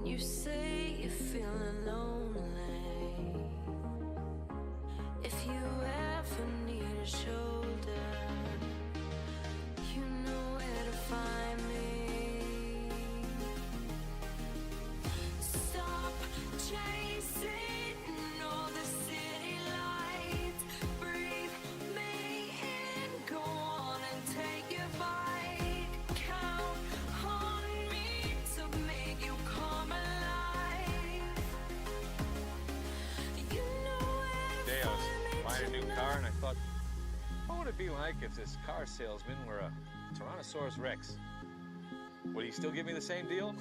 you say you're feeling lonely, if you ever need a shoulder, you know where to find me. Stop chasing all the city lights, breathe me in, go on and take your bite, count on me to make you come alive. You know where Day to I was find me buying a new tonight. car and I thought, what would it be like if this car salesman were a Tyrannosaurus Rex? Would he still give me the same deal?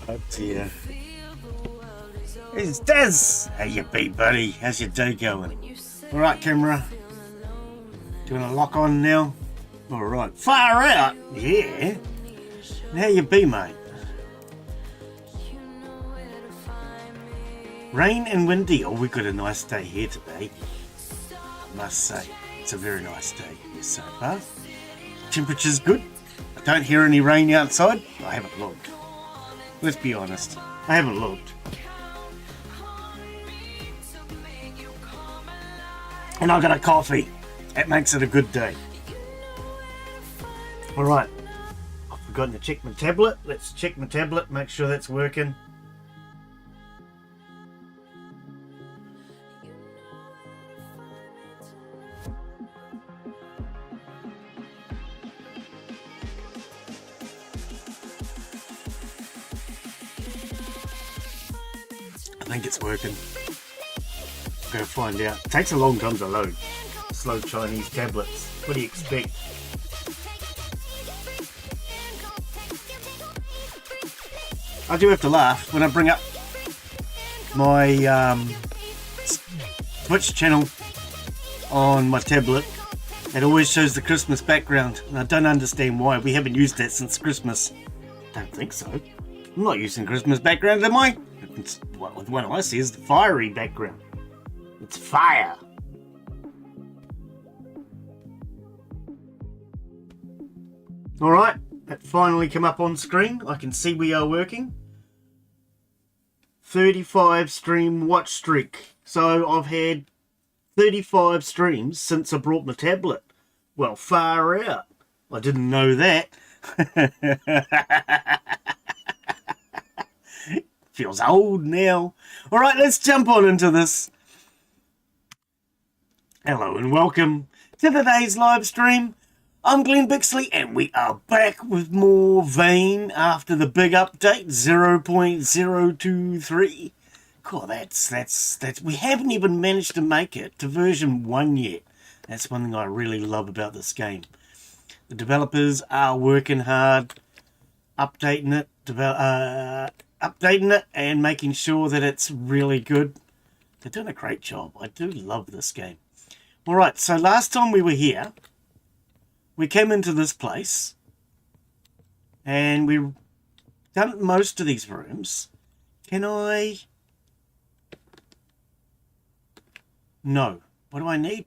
Oh dear. It's Des! How you be, buddy? How's your day going? Alright, camera. Do you want to lock on now? Alright. Far out! Yeah. And how you be, mate? Rain and windy. Oh, we've got a nice day here today. I must say. It's a very nice day here so far. Temperature's good. I don't hear any rain outside. I haven't looked. Let's be honest. I haven't looked. And I got a coffee. That makes it a good day. Alright. I've forgotten to check my tablet. Let's check my tablet, make sure that's working. I think it's working. Gotta find out. It takes a long time to load. Slow Chinese tablets. What do you expect? I do have to laugh when I bring up my Twitch channel on my tablet. It always shows the Christmas background, and I don't understand why. We haven't used that since Christmas. Don't think so. I'm not using Christmas background, am I? It's, well, the one I see is the fiery background. It's fire. Alright, that finally came up on screen. I can see we are working. 35 stream watch streak. So I've had 35 streams since I brought my tablet. Well, far out. I didn't know that. Feels old now. Alright, let's jump on into this. Hello and welcome to today's live stream. I'm Glenn Bixley and we are back with more Vane after the big update 0.023. Cool, that's we haven't even managed to make it to version 1 yet. That's one thing I really love about this game. The developers are working hard, updating it, and making sure that it's really good. They're doing a great job. I do love this game. Alright, so last time we were here, we came into this place, and we've done most of these rooms. Can I... No. What do I need?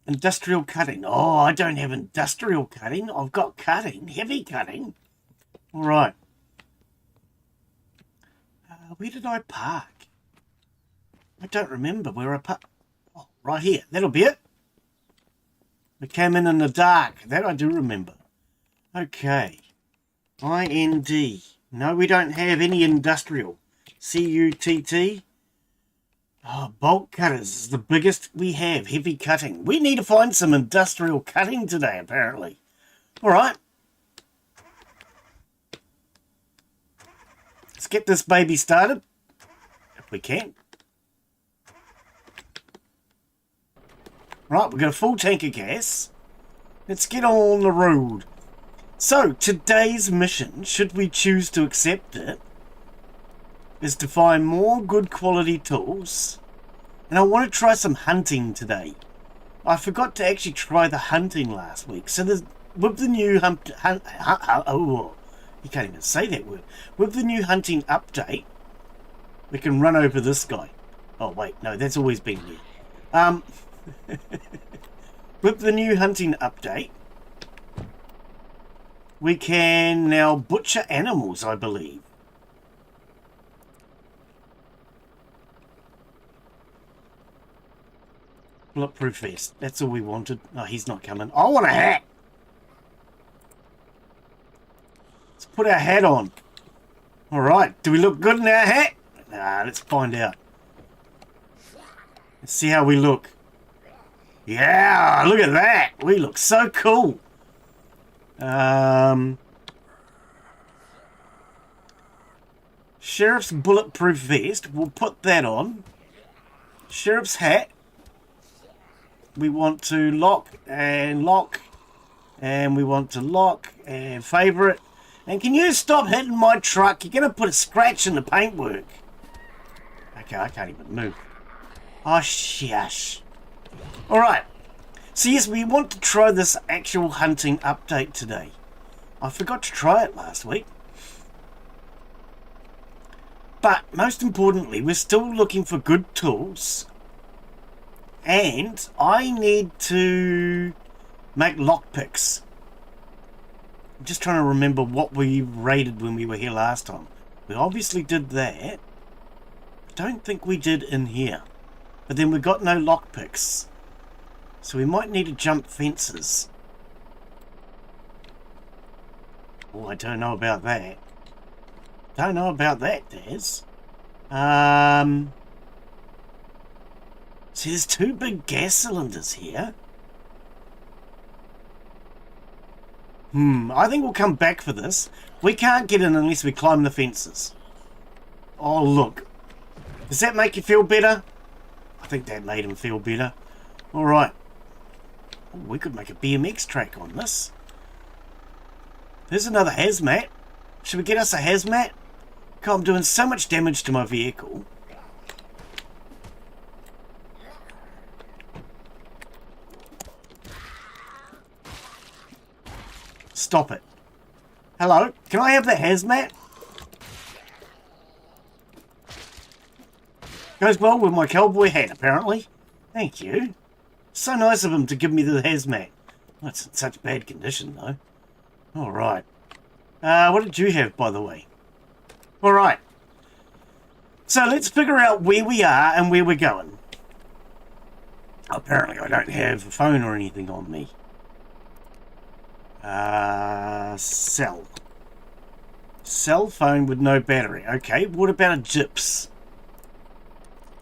Industrial cutting. Oh, I don't have industrial cutting. I've got cutting, heavy cutting. Alright. Where did I park? I don't remember where I parked. Oh, right here. That'll be it. We came in the dark. That I do remember. Okay. IND. No, we don't have any industrial. CUTT. Oh, bolt cutters is the biggest we have. Heavy cutting. We need to find some industrial cutting today, apparently. Alright. Let's get this baby started. If we can. Right, we've got a full tank of gas. Let's get on the road. So, today's mission, should we choose to accept it, is to find more good quality tools. And I want to try some hunting today. I forgot to actually try the hunting last week. So there's, with the new you can't even say that word. With the new hunting update, we can run over this guy. Oh wait, no, that's always been there. With the new hunting update, we can now butcher animals, I believe. Bulletproof vest. That's all we wanted. Oh, he's not coming. I want a hat. Let's put our hat on. All right. Do we look good in our hat? Nah, let's find out. Let's see how we look. Yeah, look at that. We look so cool. Sheriff's bulletproof vest. We'll put that on. Sheriff's hat. We want to lock, and we want to lock and favorite. And can you stop hitting my truck? You're going to put a scratch in the paintwork. Okay, I can't even move. Oh, shush. Alright. So yes, we want to try this actual hunting update today. I forgot to try it last week. But most importantly, we're still looking for good tools. And I need to make lockpicks. I'm just trying to remember what we raided when we were here last time. We obviously did that. I don't think we did in here. But then we got no lockpicks. So we might need to jump fences. Oh, I don't know about that. Don't know about that, Daz. See, there's two big gas cylinders here. I think we'll come back for this. We can't get in unless we climb the fences. Oh, look. Does that make you feel better? I think that made him feel better. Alright. Oh, we could make a BMX track on this. There's another hazmat. Should we get us a hazmat? God, I'm doing so much damage to my vehicle. Stop it. Hello, can I have the hazmat? Goes well with my cowboy hat, apparently. Thank you. So nice of him to give me the hazmat. Oh, it's in such bad condition, though. Alright. What did you have, by the way? Alright. So let's figure out where we are and where we're going. Apparently I don't have a phone or anything on me. Cell. Cell phone with no battery. Okay, what about a gyps?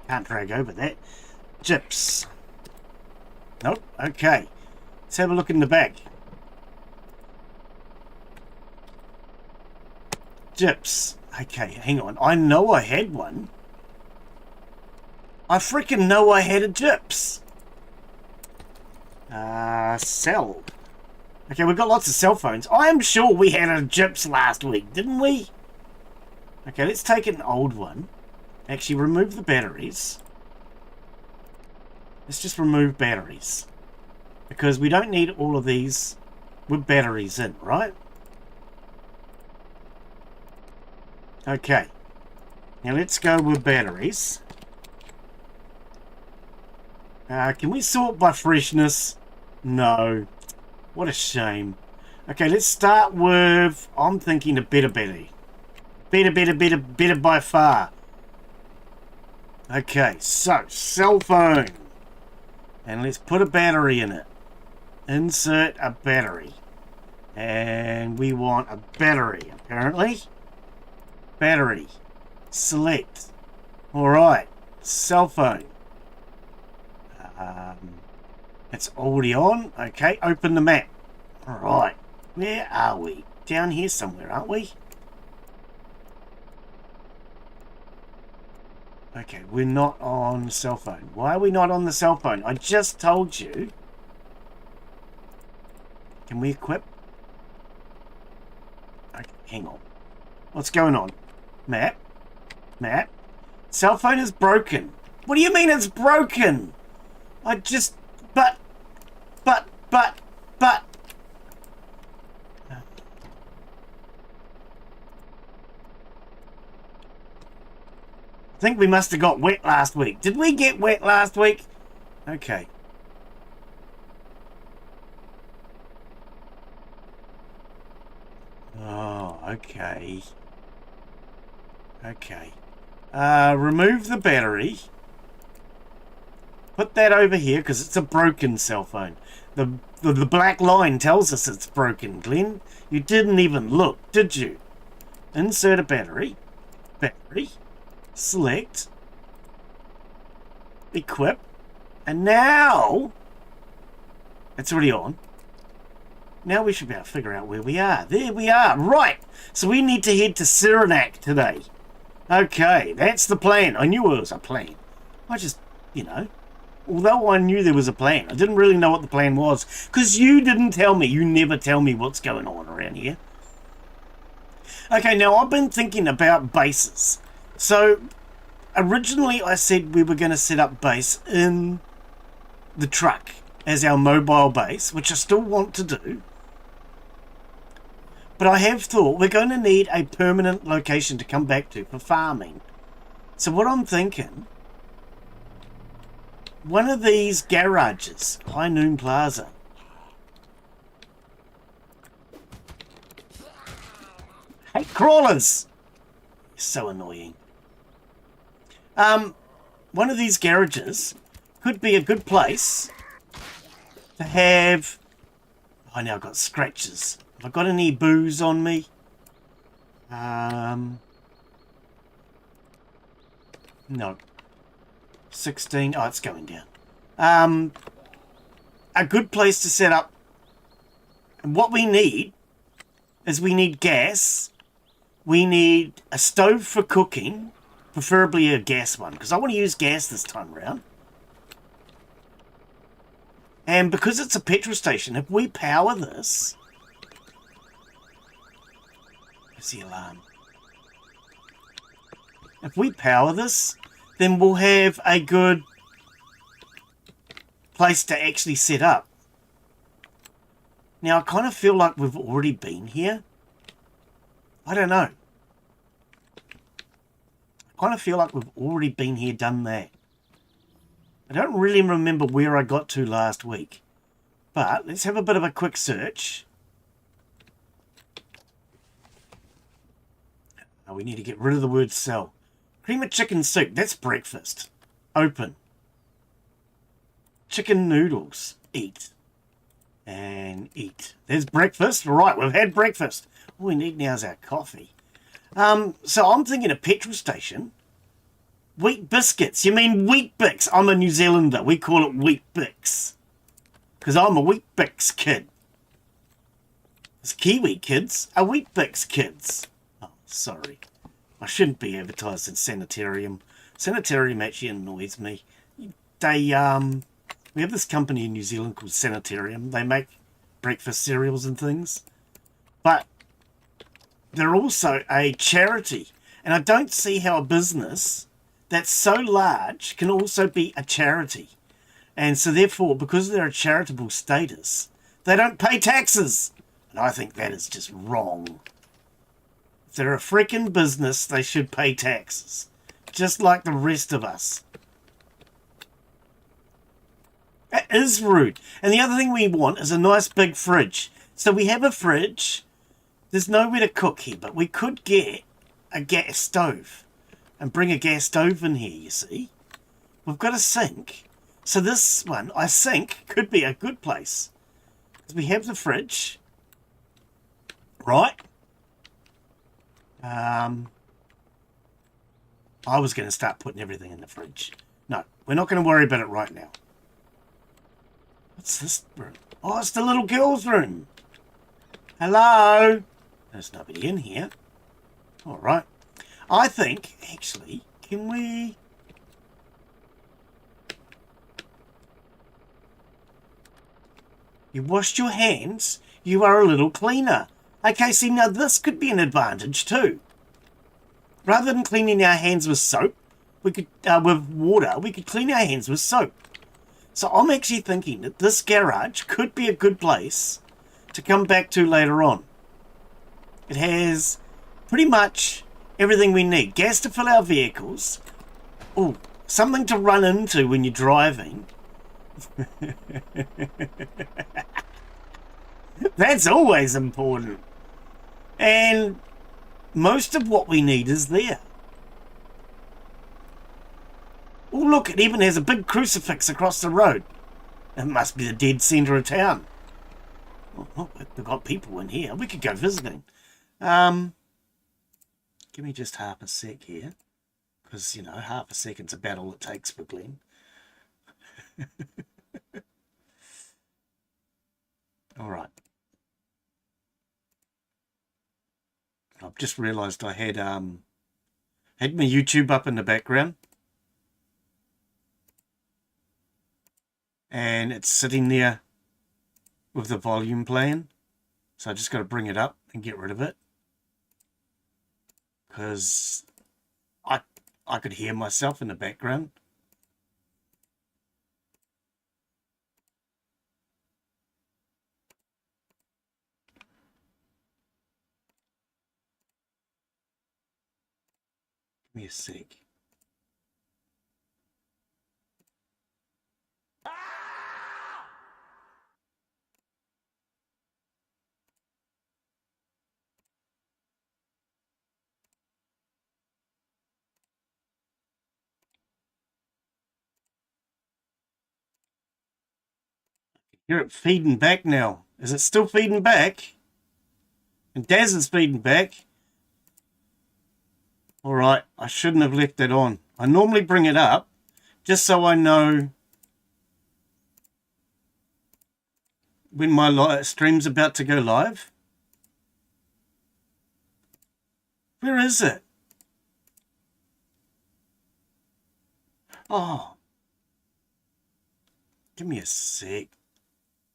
Can't drag over that. Gyps. Nope, okay. Let's have a look in the back. Gyps. Okay, hang on. I know I had one. I freaking know I had a gyps. Cell. Okay, we've got lots of cell phones. I am sure we had a gyps last week, didn't we? Okay, let's take an old one. Actually, remove the batteries. Let's just remove batteries. Because we don't need all of these with batteries in, right? Okay. Now let's go with batteries. Can we sort by freshness? No. What a shame. Okay, let's start with, I'm thinking a better battery. Better by far. Okay, so, cell phone. And let's put a battery in it. Insert a battery. And we want a battery, apparently. Battery. Select. Alright. Cell phone. It's already on. Okay, open the map. Alright. Where are we? Down here somewhere, aren't we? Okay, we're not on cell phone. Why are we not on the cell phone? I just told you. Can we equip? hang on. What's going on? Map? Cell phone is broken. What do you mean it's broken? But. I think we must have got wet last week. Did we get wet last week? Okay. Oh, okay. Okay. Remove the battery. Put that over here because it's a broken cell phone. The black line tells us it's broken, Glenn. You didn't even look, did you? Insert a battery. Battery. Select. Equip. And now... It's already on. Now we should be able to figure out where we are. There we are. Right. So we need to head to Cyrenac today. Okay, that's the plan. I knew it was a plan. I just, you know, although I knew there was a plan, I didn't really know what the plan was. Because you didn't tell me. You never tell me what's going on around here. Okay, now I've been thinking about bases. So, originally I said we were going to set up base in the truck as our mobile base, which I still want to do. But I have thought we're going to need a permanent location to come back to for farming. So what I'm thinking, one of these garages, High Noon Plaza. Hey, crawlers! So annoying. One of these garages could be a good place to have... I now got scratches. Have I got any booze on me? No. 16. Oh, it's going down. A good place to set up. And what we need is we need gas. We need a stove for cooking. Preferably a gas one, because I want to use gas this time around. And because it's a petrol station, if we power this... Where's the alarm? If we power this, then we'll have a good place to actually set up. Now, I kind of feel like we've already been here. I don't know. I kind of feel like we've already been here, done that. I don't really remember where I got to last week. But let's have a bit of a quick search. Oh, we need to get rid of the word sell. Cream of chicken soup. That's breakfast. Open. Chicken noodles. Eat. And eat. There's breakfast. Right, we've had breakfast. All we need now is our coffee. So I'm thinking a petrol station. Wheat biscuits. You mean Wheat Bix? I'm a New Zealander. We call it Wheat Bix. Because I'm a Wheat Bix kid. As Kiwi kids are Wheat Bix kids. Oh, sorry. I shouldn't be advertised in Sanitarium. Sanitarium actually annoys me. They, we have this company in New Zealand called Sanitarium. They make breakfast cereals and things. But they're also a charity. And I don't see how a business that's so large can also be a charity. And so therefore, because they're a charitable status, they don't pay taxes. And I think that is just wrong. If they're a freaking business, they should pay taxes. Just like the rest of us. That is rude. And the other thing we want is a nice big fridge. So we have a fridge. There's nowhere to cook here, but we could get a gas stove. And bring a gas stove in here, you see. We've got a sink. So this one, I think, could be a good place. Because we have the fridge. Right. I was going to start putting everything in the fridge. No, we're not going to worry about it right now. What's this room? Oh, it's the little girl's room. Hello? There's nobody in here. All right. I think, actually, can we... You washed your hands. You are a little cleaner. Okay, see, now this could be an advantage too. Rather than cleaning our hands with soap, we could, with water, we could clean our hands with soap. So I'm actually thinking that this garage could be a good place to come back to later on. It has pretty much everything we need. Gas to fill our vehicles. Oh, something to run into when you're driving. That's always important. And most of what we need is there. Oh, look, it even has a big crucifix across the road. It must be the dead centre of town. Oh, they've got people in here. We could go visiting. Give me just half a sec here. Because, you know, half a second's about all it takes for Glenn. All right. I've just realised I had my YouTube up in the background. And it's sitting there with the volume playing. So I just got to bring it up and get rid of it. Because I could hear myself in the background. Give me a sec. Hear it feeding back now. Is it still feeding back? And Daz is feeding back. Alright, I shouldn't have left that on. I normally bring it up just so I know when my stream's about to go live. Where is it? Oh. Give me a sec.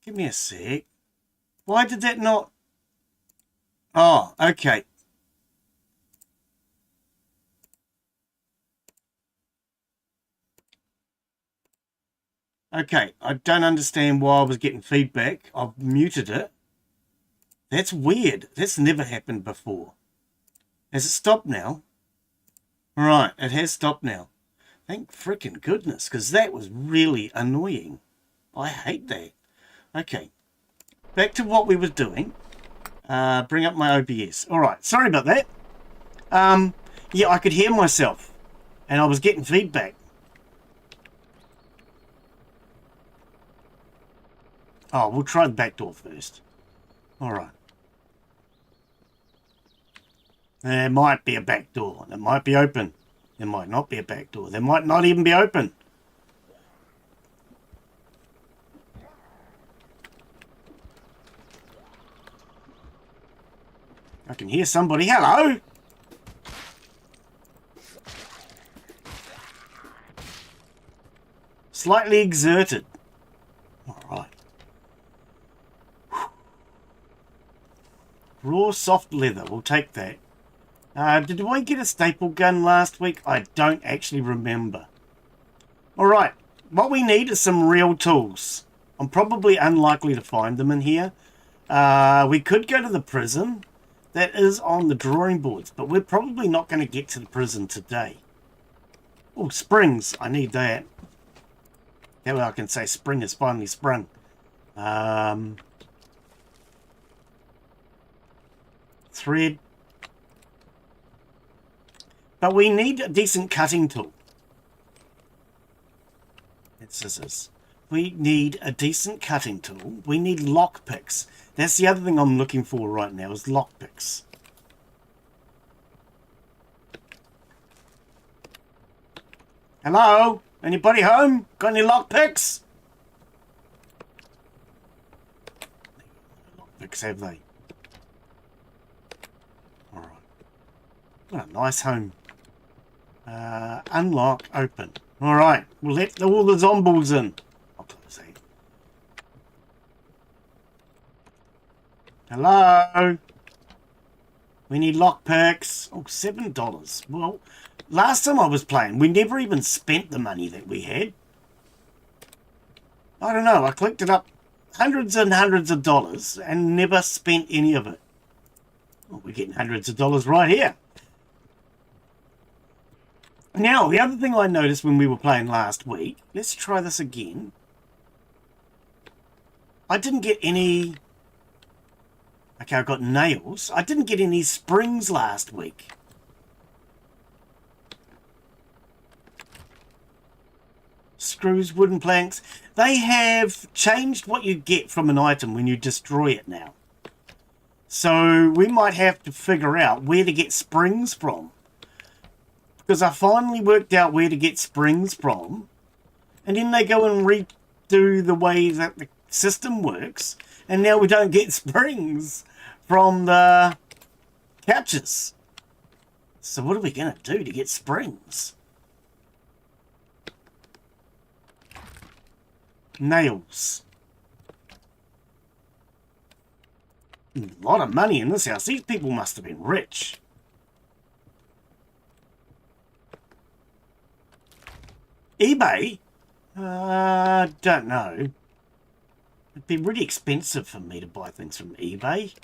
Give me a sec. Why did that not... Oh, okay. Okay, I don't understand why I was getting feedback. I've muted it. That's weird. That's never happened before. Has it stopped now? Right, it has stopped now. Thank frickin' goodness, because that was really annoying. I hate that. Okay, back to what we were doing. Bring up my OBS. Alright, sorry about that. Yeah, I could hear myself, and I was getting feedback. Oh, we'll try the back door first. Alright. There might be a back door. It might be open. There might not be a back door. There might not even be open. I can hear somebody. Hello? Slightly exerted. Alright. Raw soft leather. We'll take that. Did I get a staple gun last week? I don't actually remember. Alright. What we need is some real tools. I'm probably unlikely to find them in here. We could go to the prison. That is on the drawing boards, but we're probably not going to get to the prison today. Oh, springs. I need that. That way I can say spring has finally sprung. Thread. But we need a decent cutting tool. And scissors. We need a decent cutting tool. We need lockpicks. That's the other thing I'm looking for right now is lockpicks. Hello? Anybody home? Got any lockpicks? Lockpicks, have they? Alright. What a nice home. Unlock, open. Alright, we'll let all the zombies in. I'll close that. Hello? We need lockpicks. Oh, $7. Well, last time I was playing, we never even spent the money that we had. I don't know. I collected up hundreds and hundreds of dollars and never spent any of it. Well, we're getting hundreds of dollars right here. Now, the other thing I noticed when we were playing last week, let's try this again. I didn't get any... Okay, I got nails. I didn't get any springs last week. Screws, wooden planks. They have changed what you get from an item when you destroy it now. So we might have to figure out where to get springs from. Because I finally worked out where to get springs from. And then they go and redo the way that the system works. And now we don't get springs from the couches. So what are we going to do to get springs? Nails. A lot of money in this house. These people must have been rich. eBay? Don't know. It'd be really expensive for me to buy things from eBay.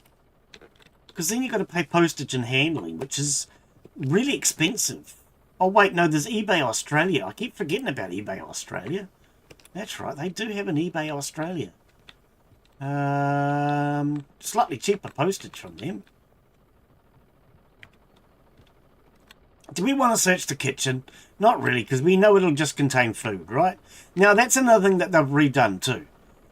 Because then you've got to pay postage and handling, which is really expensive. Oh, wait, no, there's eBay Australia. I keep forgetting about eBay Australia. That's right, they do have an eBay Australia. Slightly cheaper postage from them. Do we want to search the kitchen? Not really, because we know it'll just contain food, right? Now, that's another thing that they've redone too,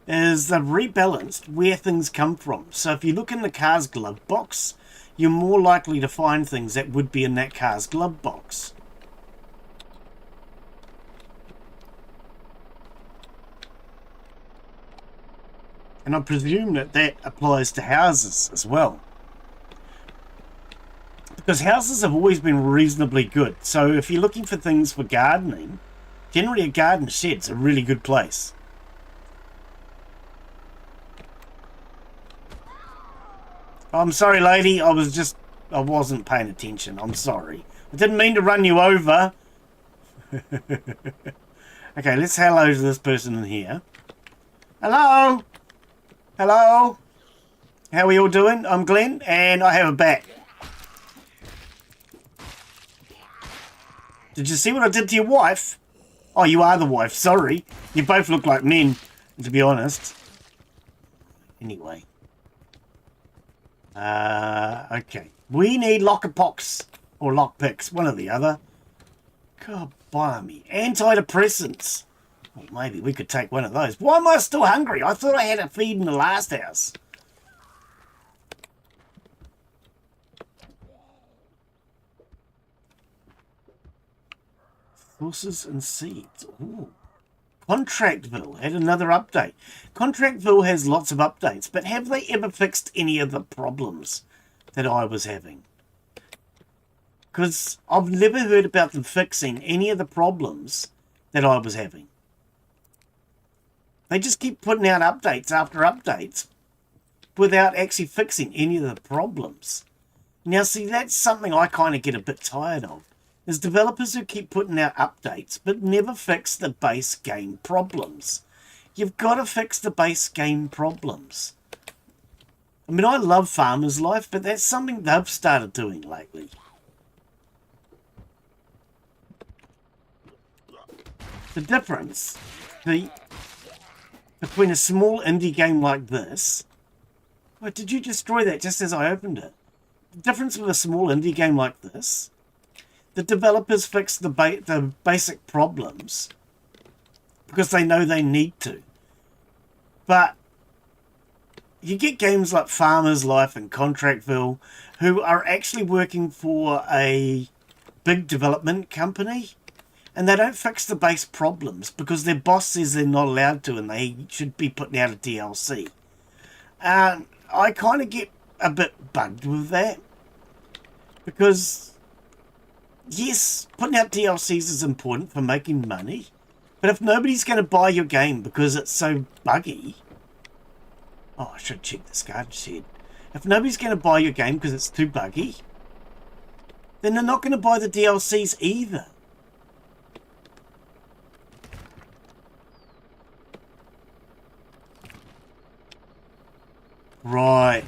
is they've rebalanced where things come from. So if you look in the car's glove box, you're more likely to find things that would be in that car's glove box. And I presume that that applies to houses as well. Because houses have always been reasonably good. So if you're looking for things for gardening, generally a garden shed's a really good place. I'm sorry, lady. I wasn't paying attention. I'm sorry. I didn't mean to run you over. Okay, let's hello to this person in here. Hello? Hello? How are we all doing? I'm Glenn, and I have a bat. Did you see what I did to your wife? Oh, you are the wife. Sorry. You both look like men, to be honest. Anyway. Okay. We need lockpicks or lockpicks, one or the other. God blimey. Antidepressants. Well, maybe we could take one of those. Why am I still hungry? I thought I had a feed in the last house. Horses and seeds. Ooh. Contractville had another update. Contractville has lots of updates, but have they ever fixed any of the problems that I was having? Because I've never heard about them fixing any of the problems that I was having. They just keep putting out updates after updates without actually fixing any of the problems. Now, see, that's something I kind of get a bit tired of. There's developers who keep putting out updates but never fix the base game problems. You've got to fix the base game problems. I mean, I love Farmer's Life, but that's something they've started doing lately. The difference between a small indie game like this... What, did you destroy that just as I opened it? The difference with a small indie game like this... The developers fix the basic problems because they know they need to. But you get games like Farmer's Life and Contractville who are actually working for a big development company and they don't fix the base problems because their boss says they're not allowed to and they should be putting out a DLC. I kind of get a bit bugged with that because... Yes, putting out DLCs is important for making money, but if nobody's going to buy your game because it's so buggy... Oh, I should check this garden shed. If nobody's going to buy your game because it's too buggy, then they're not going to buy the DLCs either. Right.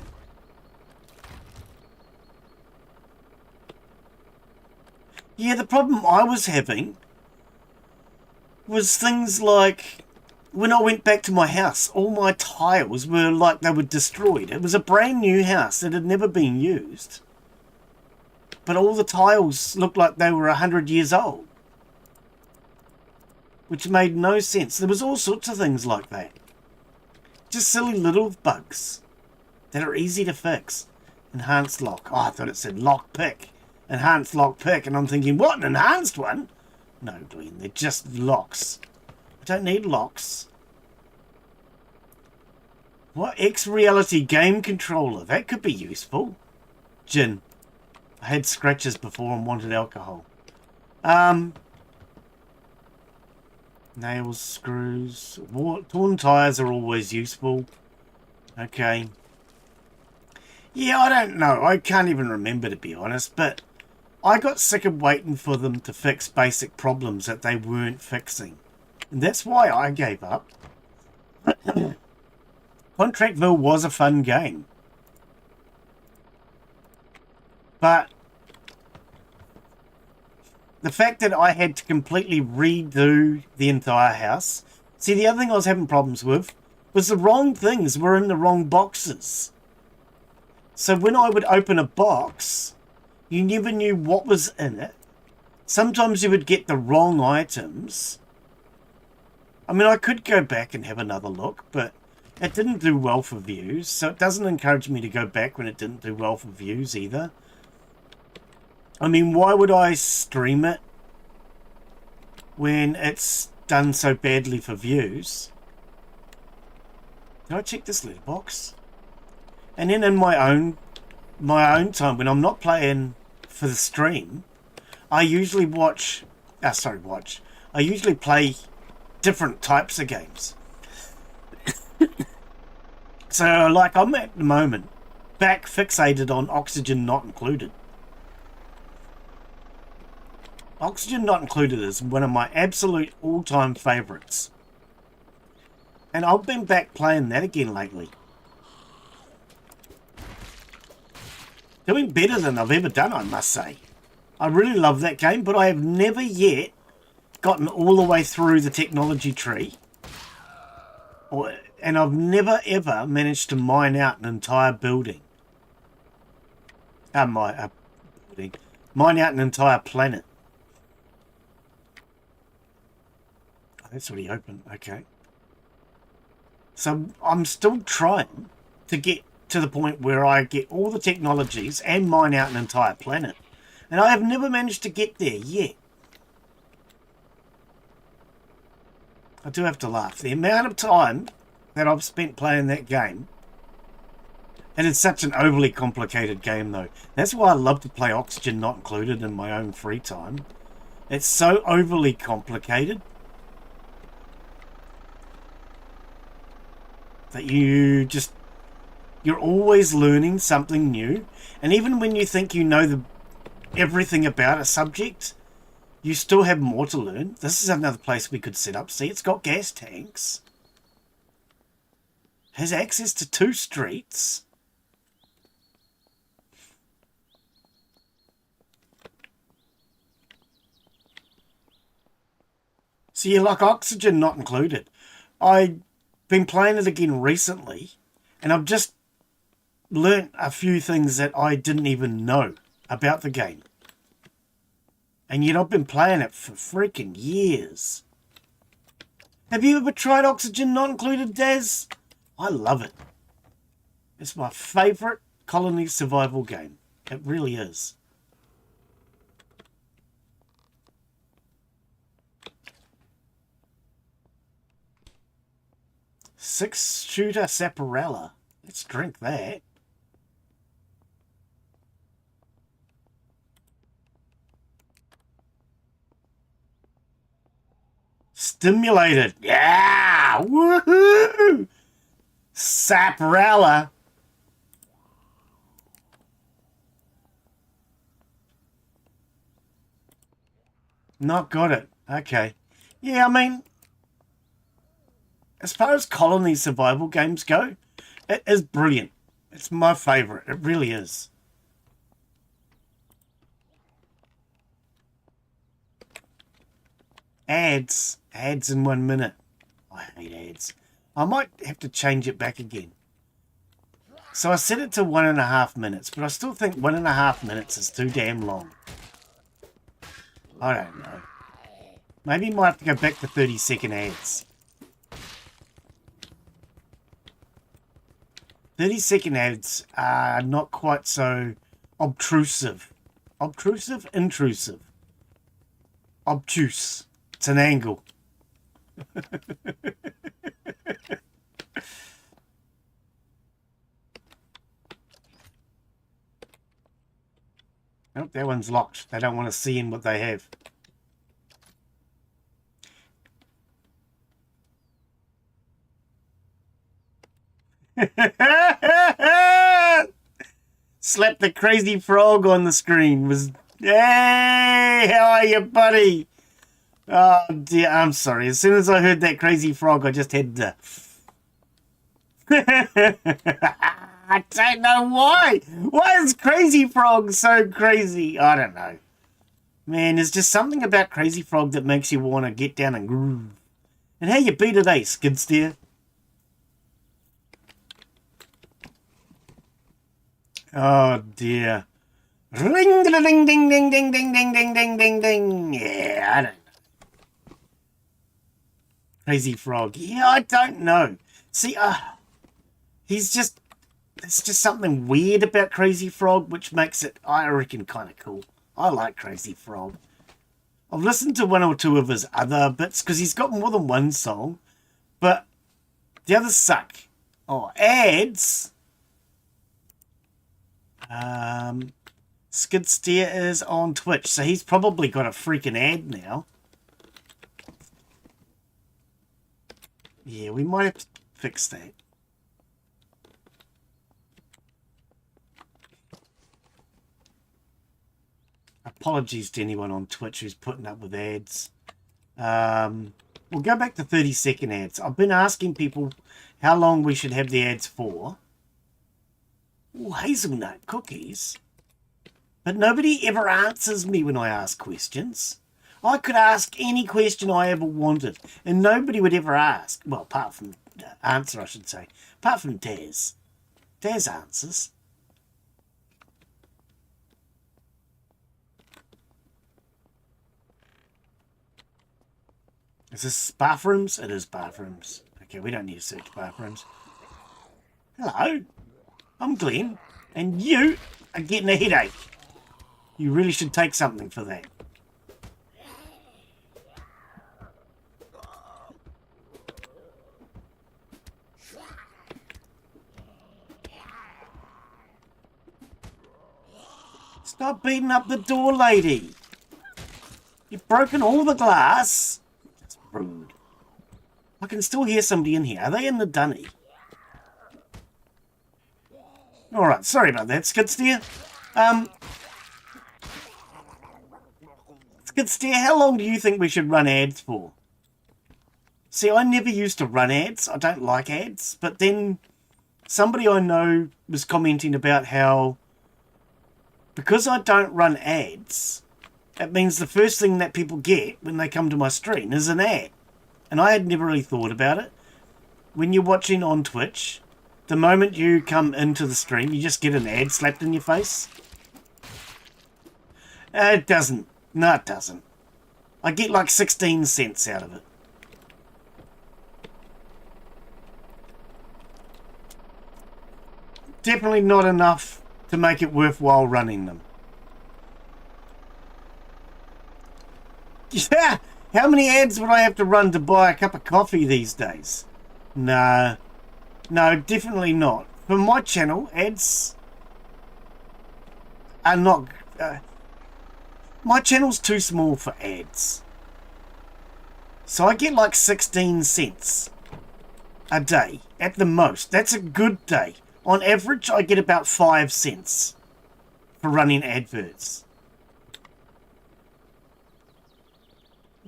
Yeah, the problem I was having was things like when I went back to my house, all my tiles were like they were destroyed. It was a brand new house that had never been used. But all the tiles looked like they were 100 years old. Which made no sense. There was all sorts of things like that. Just silly little bugs that are easy to fix. Enhanced lock. Oh, I thought it said lock pick. Enhanced lock pick. And I'm thinking, what, an enhanced one? No, Glenn, they're just locks. I don't need locks. What? X-Reality game controller. That could be useful. Gin. I had scratches before and wanted alcohol. Nails, screws. Torn tires are always useful. Okay. Yeah, I don't know. I can't even remember, to be honest. But I got sick of waiting for them to fix basic problems that they weren't fixing. And that's why I gave up. Contractville was a fun game. But the fact that I had to completely redo the entire house. See, the other thing I was having problems with was the wrong things were in the wrong boxes. So when I would open a box, you never knew what was in it. Sometimes you would get the wrong items. I mean, I could go back and have another look, but it didn't do well for views. So it doesn't encourage me to go back when it didn't do well for views either. I mean, why would I stream it when it's done so badly for views? Did I check this letterbox? And then in my own time, when I'm not playing for the stream, I usually I usually play different types of games. So, like, I'm at the moment back fixated on Oxygen Not Included. Oxygen Not Included is one of my absolute all-time favourites. And I've been back playing that again lately. Doing better than I've ever done, I must say. I really love that game, but I have never yet gotten all the way through the technology tree. And I've never ever managed to mine out an entire building. Mine out an entire planet. Oh, that's already open. Okay. So I'm still trying to get to the point where I get all the technologies and mine out an entire planet. And I have never managed to get there yet. I do have to laugh. The amount of time that I've spent playing that game, and it's such an overly complicated game though. That's why I love to play Oxygen Not Included in my own free time. It's so overly complicated that you're always learning something new. And even when you think you know everything about a subject, you still have more to learn. This is another place we could set up. See, it's got gas tanks. Has access to 2 streets. So you like Oxygen Not Included. I've been playing it again recently, and I've just learnt a few things that I didn't even know about the game. And yet I've been playing it for freaking years. Have you ever tried Oxygen Not Included, Daz? I love it. It's my favourite colony survival game. It really is. Six-shooter Saparella. Let's drink that. Stimulated. Yeah! Woohoo! Saparella. Not got it. Okay. Yeah, I mean, as far as colony survival games go, it is brilliant. It's my favourite. It really is. Ads. Ads in 1 minute. I hate ads. I might have to change it back again. So I set it to 1.5 minutes, but I still think 1.5 minutes is too damn long. I don't know. Maybe you might have to go back to 30-second ads. 30-second ads are not quite so obtrusive. Obtrusive? Intrusive. Obtuse. It's an angle. Oh, that one's locked. They don't want to see in what they have. Slap the crazy frog on the screen. Was, hey, how are you, buddy? Oh dear, I'm sorry. As soon as I heard that crazy frog, I just had to. I don't know why. Why is Crazy Frog so crazy? I don't know. Man, there's just something about Crazy Frog that makes you want to get down and groove. And how you be today, skid steer? Oh dear. Ring ding ding ding ding ding ding ding ding ding ding ding. Yeah, I don't know. Crazy Frog. Yeah, I don't know. See, he's just, there's just something weird about Crazy Frog, which makes it, I reckon, kind of cool. I like Crazy Frog. I've listened to one or two of his other bits, because he's got more than one song, but the others suck. Oh, ads. Skid Steer is on Twitch, so he's probably got a freaking ad now. Yeah, we might have to fix that. Apologies to anyone on Twitch who's putting up with ads. We'll go back to 30-second ads. I've been asking people how long we should have the ads for. Ooh, hazelnut cookies. But nobody ever answers me when I ask questions. I could ask any question I ever wanted, and nobody would ever ask. Well, apart from answer, I should say. Apart from Daz. Daz answers. Is this bathrooms? It is bathrooms. Okay, we don't need to search bathrooms. Hello, I'm Glenn, and you are getting a headache. You really should take something for that. Stop beating up the door, lady. You've broken all the glass. That's rude. I can still hear somebody in here. Are they in the dunny? Alright, sorry about that, Skid Steer. Skid Steer, how long do you think we should run ads for? See, I never used to run ads. I don't like ads. But then somebody I know was commenting about how because I don't run ads, it means the first thing that people get when they come to my stream is an ad. And I had never really thought about it. When you're watching on Twitch, the moment you come into the stream, you just get an ad slapped in your face. It doesn't. No, it doesn't. I get like 16 cents out of it. Definitely not enough to make it worthwhile running them. Yeah, how many ads would I have to run to buy a cup of coffee these days? No, definitely not. For my channel, ads are not... my channel's too small for ads. So I get like 16 cents a day at the most. That's a good day. On average, I get about 5 cents for running adverts.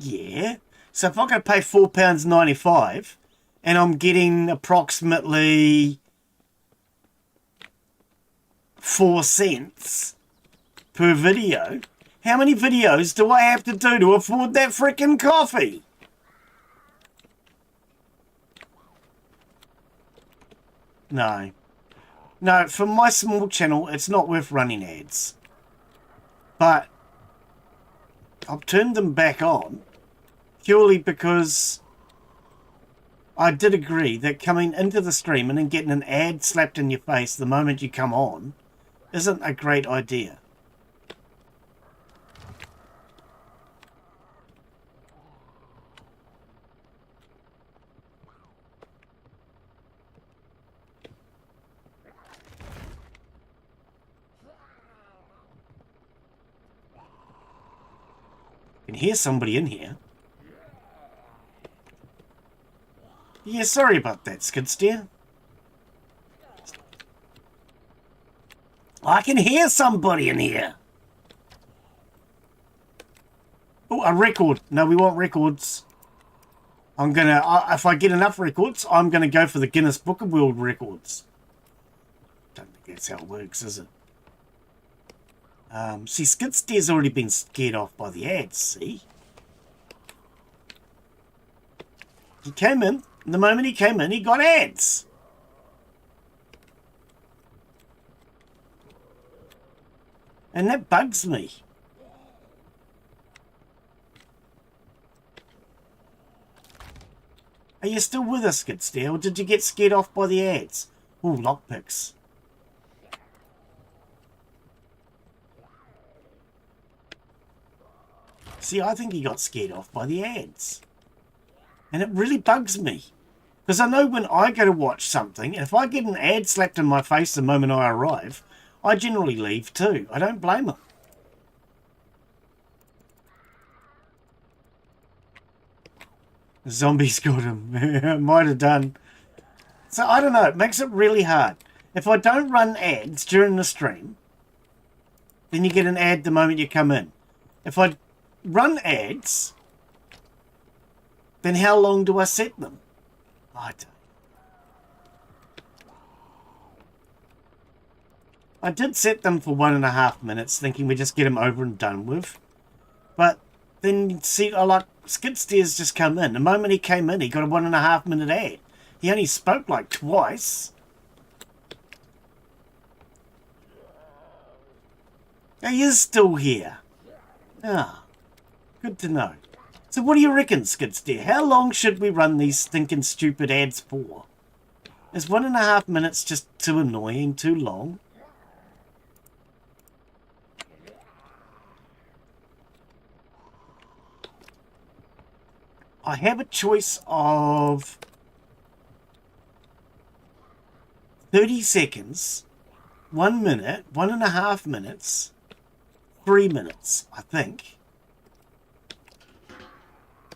Yeah. So if I'm going to pay £4.95 and I'm getting approximately 4 cents per video, how many videos do I have to do to afford that freaking coffee? No. No, for my small channel, it's not worth running ads. But I've turned them back on purely because I did agree that coming into the stream and then getting an ad slapped in your face the moment you come on isn't a great idea. I can hear somebody in here. Yeah, sorry about that, Skidsteer. I can hear somebody in here. Oh, a record. No, we want records. I'm gonna, if I get enough records, I'm gonna go for the Guinness Book of World Records. Don't think that's how it works, is it? See, Skidsteer's already been scared off by the ads, see? He came in, and the moment he came in, he got ads. And that bugs me. Are you still with us, Skidsteer, or did you get scared off by the ads? Ooh, lockpicks. See, I think he got scared off by the ads. And it really bugs me. Because I know when I go to watch something, if I get an ad slapped in my face the moment I arrive, I generally leave too. I don't blame them. The zombies got him. Might have done. So I don't know. It makes it really hard. If I don't run ads during the stream, then you get an ad the moment you come in. If I run ads, then how long do I set them? I don't. I did set them for 1.5 minutes, thinking we just get them over and done with. But then, see, I like Skidsteer's just come in. The moment he came in, he got a 1.5 minute ad. He only spoke like twice. He is still here. Ah, good to know. So what do you reckon, Skidsteer? How long should we run these stinking stupid ads for? Is 1.5 minutes just too annoying, too long? I have a choice of 30 seconds, 1 minute, 1.5 minutes, 3 minutes, I think.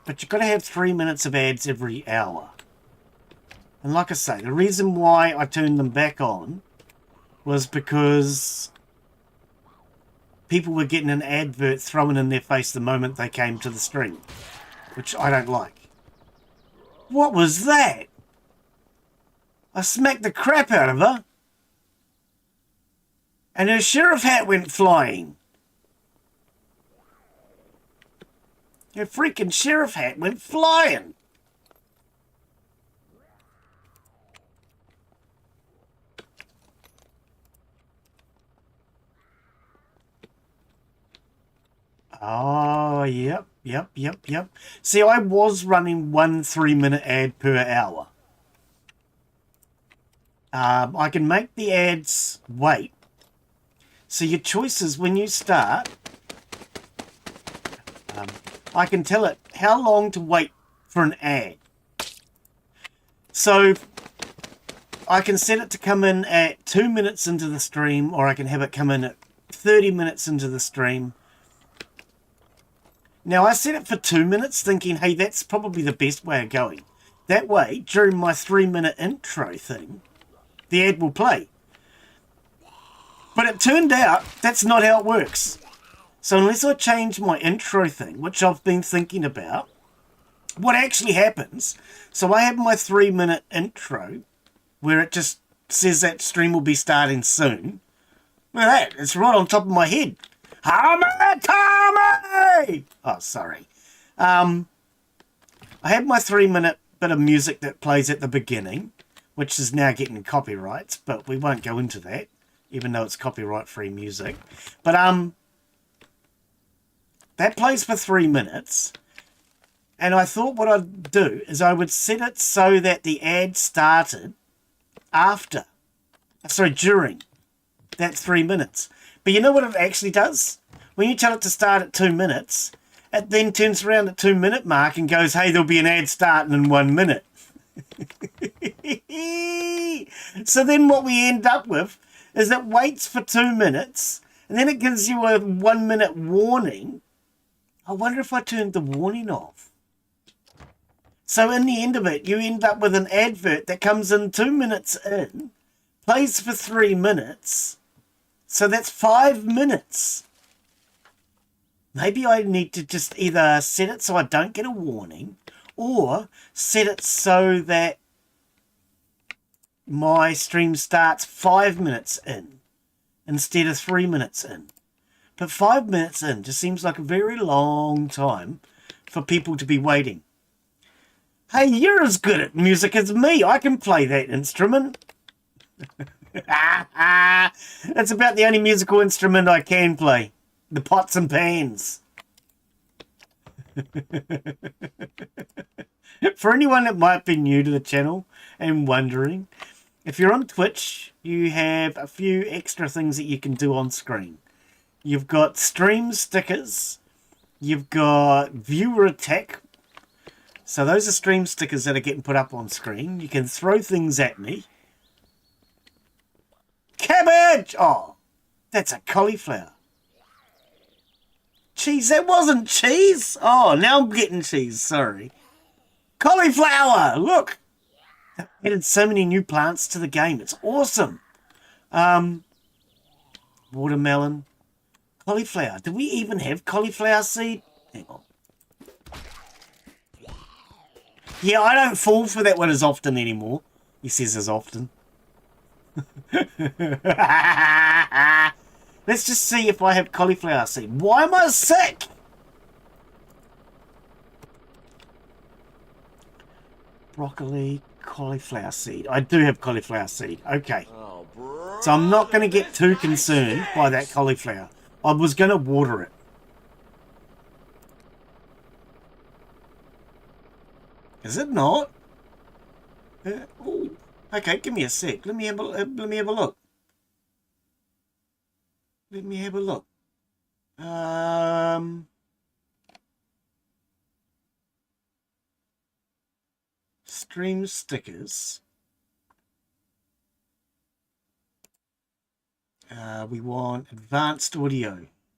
But you've got to have 3 minutes of ads every hour. And like I say, the reason why I turned them back on was because people were getting an advert thrown in their face the moment they came to the stream, which I don't like. What was that? I smacked the crap out of her, and her sheriff hat went flying. Her freaking sheriff hat went flying. Oh, yep. See, I was running 1 3-minute ad per hour. I can make the ads wait. So your choices when you start, I can tell it how long to wait for an ad. So I can set it to come in at 2 minutes into the stream, or I can have it come in at 30 minutes into the stream. Now, I set it for 2 minutes, thinking, hey, that's probably the best way of going. That way, during my 3-minute intro thing, the ad will play. But it turned out that's not how it works. So unless I change my intro thing, which I've been thinking about, what actually happens, so I have my 3-minute intro where it just says that stream will be starting soon. Look at that, it's right on top of my head. Tommy! Oh, sorry. I have my 3-minute bit of music that plays at the beginning, which is now getting copyrights, but we won't go into that, even though it's copyright-free music. But that plays for 3 minutes, and I thought what I'd do is I would set it so that the ad started during that 3 minutes. But you know what it actually does? When you tell it to start at 2 minutes, it then turns around at 2-minute mark and goes, hey, there'll be an ad starting in 1 minute. So then what we end up with is it waits for 2 minutes and then it gives you a 1 minute warning. I wonder if I turned the warning off. So in the end of it, you end up with an advert that comes in 2 minutes in, plays for 3 minutes. So that's 5 minutes. Maybe I need to just either set it so I don't get a warning, or set it so that my stream starts 5 minutes in instead of 3 minutes in. But 5 minutes in just seems like a very long time for people to be waiting. Hey, you're as good at music as me. I can play that instrument. That's about the only musical instrument I can play. The pots and pans. For anyone that might be new to the channel and wondering, if you're on Twitch, you have a few extra things that you can do on screen. You've got stream stickers. You've got viewer attack. So those are stream stickers that are getting put up on screen. You can throw things at me. Cabbage! Oh, that's a cauliflower. Cheese, that wasn't cheese. Oh, now I'm getting cheese, sorry. Cauliflower, look. They've added so many new plants to the game. It's awesome. Watermelon. Cauliflower. Do we even have cauliflower seed? Hang on. Yeah, I don't fall for that one as often anymore. He says as often. Let's just see if I have cauliflower seed. Why am I sick? Broccoli, cauliflower seed. I do have cauliflower seed. Okay. So I'm not going to get too concerned by that cauliflower. I was going to water it. Is it not? Ooh. Okay, give me a sec. Let me have a look. Let me have a look. Stream stickers. We want advanced audio.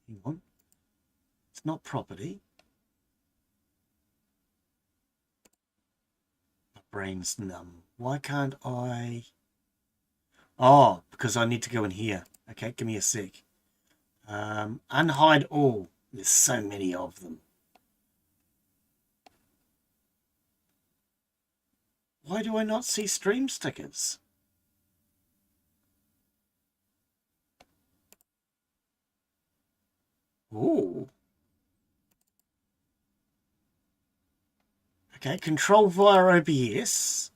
Hang on. It's not property. My brain's numb. Why can't I? Oh, because I need to go in here. Okay, give me a sec. Unhide all. There's so many of them. Why do I not see stream stickers? Ooh. Okay, control via OBS.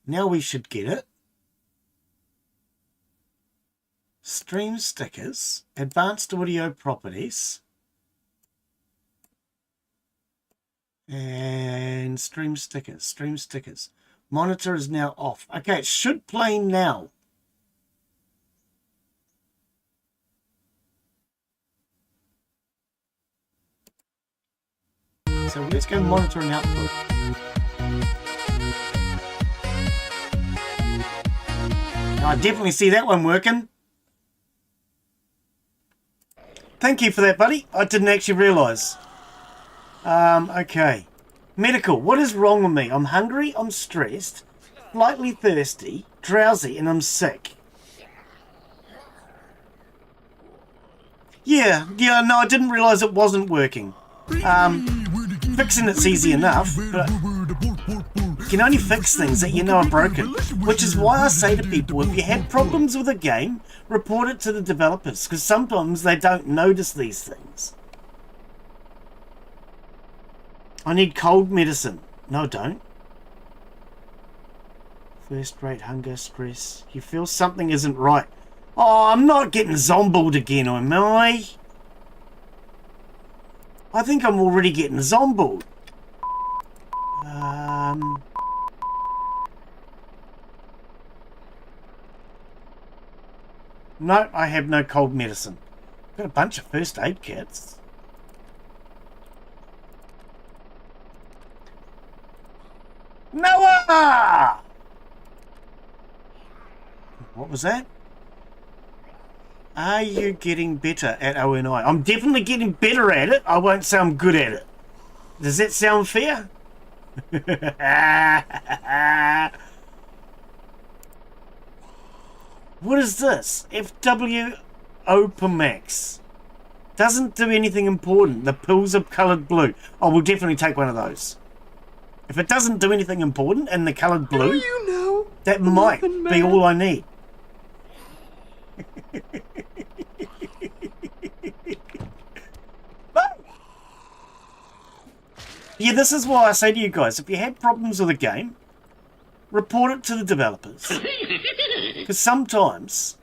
Now we should get it. Stream stickers, advanced audio properties, and stream stickers. Monitor is now off. Okay, it should play now. So let's go monitor and output. I definitely see that one working. Thank you for that, buddy. I didn't actually realise. Okay. Medical. What is wrong with me? I'm hungry, I'm stressed, slightly thirsty, drowsy, and I'm sick. Yeah, no, I didn't realise it wasn't working. Fixing it's easy enough, but you can only fix things that you know are broken. Which is why I say to people, if you had problems with a game, report it to the developers, because sometimes they don't notice these things. I need cold medicine. No, don't. First rate hunger, stress. You feel something isn't right. Oh, I'm not getting zombied again, am I? I think I'm already getting zombied. No, I have no cold medicine. Got a bunch of first aid kits. Noah! What was that? Are you getting better at ONI? I'm definitely getting better at it. I won't say I'm good at it. Does that sound fair? What is this? FW Opamax. Doesn't do anything important. The pills are coloured blue. Oh, we'll definitely take one of those. If it doesn't do anything important and the coloured blue, you know, that might be all I need. Yeah, this is why I say to you guys, if you have problems with a game, report it to the developers. Because sometimes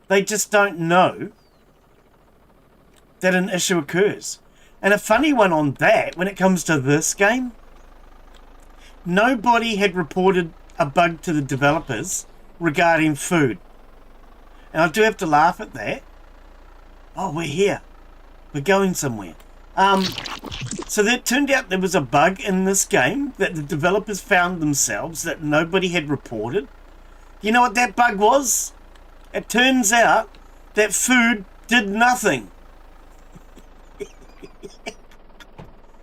they just don't know that an issue occurs. And a funny one on that, when it comes to this game, nobody had reported a bug to the developers regarding food. And I do have to laugh at that. Oh, we're here. We're going somewhere. So it turned out there was a bug in this game that the developers found themselves that nobody had reported. You know what that bug was? It turns out that food did nothing.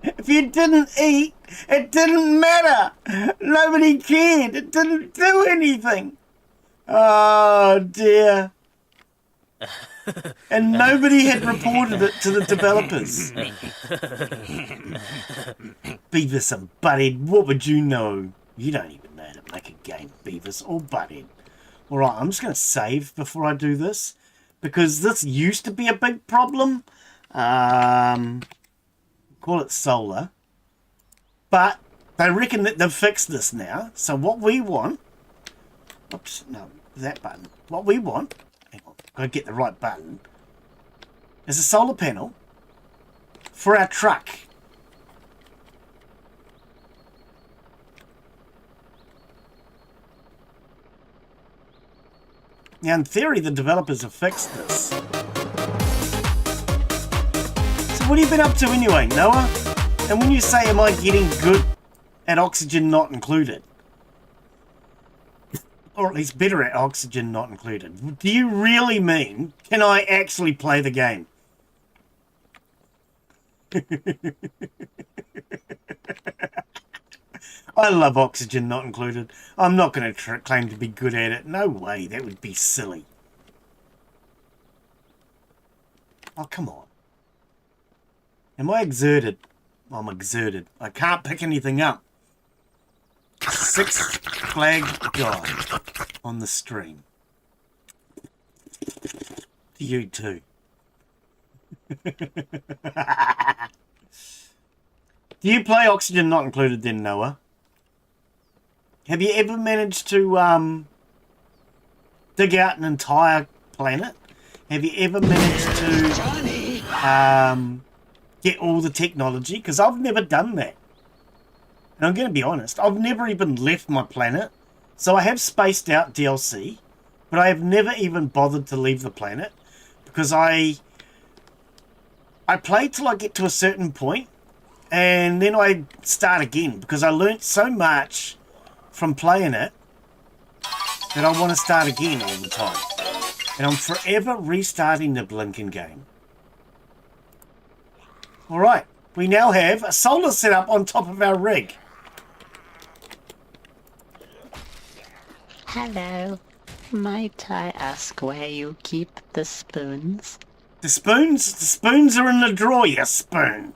If you didn't eat, it didn't matter. Nobody cared. It didn't do anything. Oh dear. And nobody had reported it to the developers. Beavis and Butthead, what would you know? You don't even know how to make a game, Beavis or Butthead. Alright, I'm just going to save before I do this, because this used to be a big problem. Call it solar. But they reckon that they've fixed this now. So what we want... Oops, no, that button. What we want... Hang on, I've got to get the right button. Is a solar panel for our truck. Now, in theory, the developers have fixed this. So what have you been up to anyway, Noah? And when you say, am I getting good at oxygen not included? Or at least better at oxygen not included. Do you really mean, can I actually play the game? I love oxygen not included. I'm not going to claim to be good at it. No way, that would be silly. Oh, come on. Am I exerted? I'm exerted. I can't pick anything up. 6 flag guy on the stream. To you too. Do you play oxygen not included then, Noah? Have you ever managed to dig out an entire planet? Have you ever managed to get all the technology? Because I've never done that. And I'm going to be honest, I've never even left my planet. So I have spaced out DLC, but I have never even bothered to leave the planet. Because I play till I get to a certain point, and then I start again. Because I learnt so much from playing it that I want to start again all the time. And I'm forever restarting the blinking game. Alright, we now have a solar setup on top of our rig. Hello. Might I ask where you keep the spoons? The spoons are in the drawer, you spoon.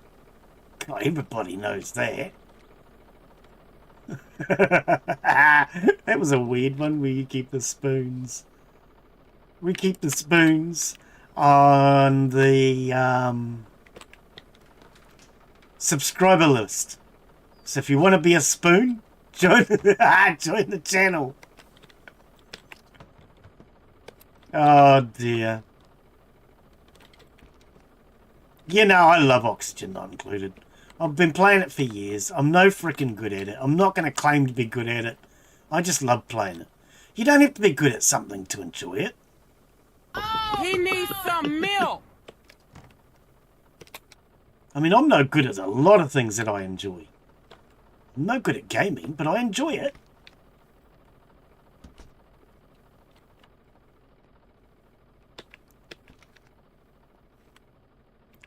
God, everybody knows that. That was a weird one where you keep the spoons. We keep the spoons on the subscriber list. So if you want to be a spoon, join the channel. Oh dear. You know, I love Oxygen Not Included. I've been playing it for years. I'm no freaking good at it. I'm not going to claim to be good at it. I just love playing it. You don't have to be good at something to enjoy it. He needs some milk. I mean, I'm no good at a lot of things that I enjoy. I'm no good at gaming, but I enjoy it.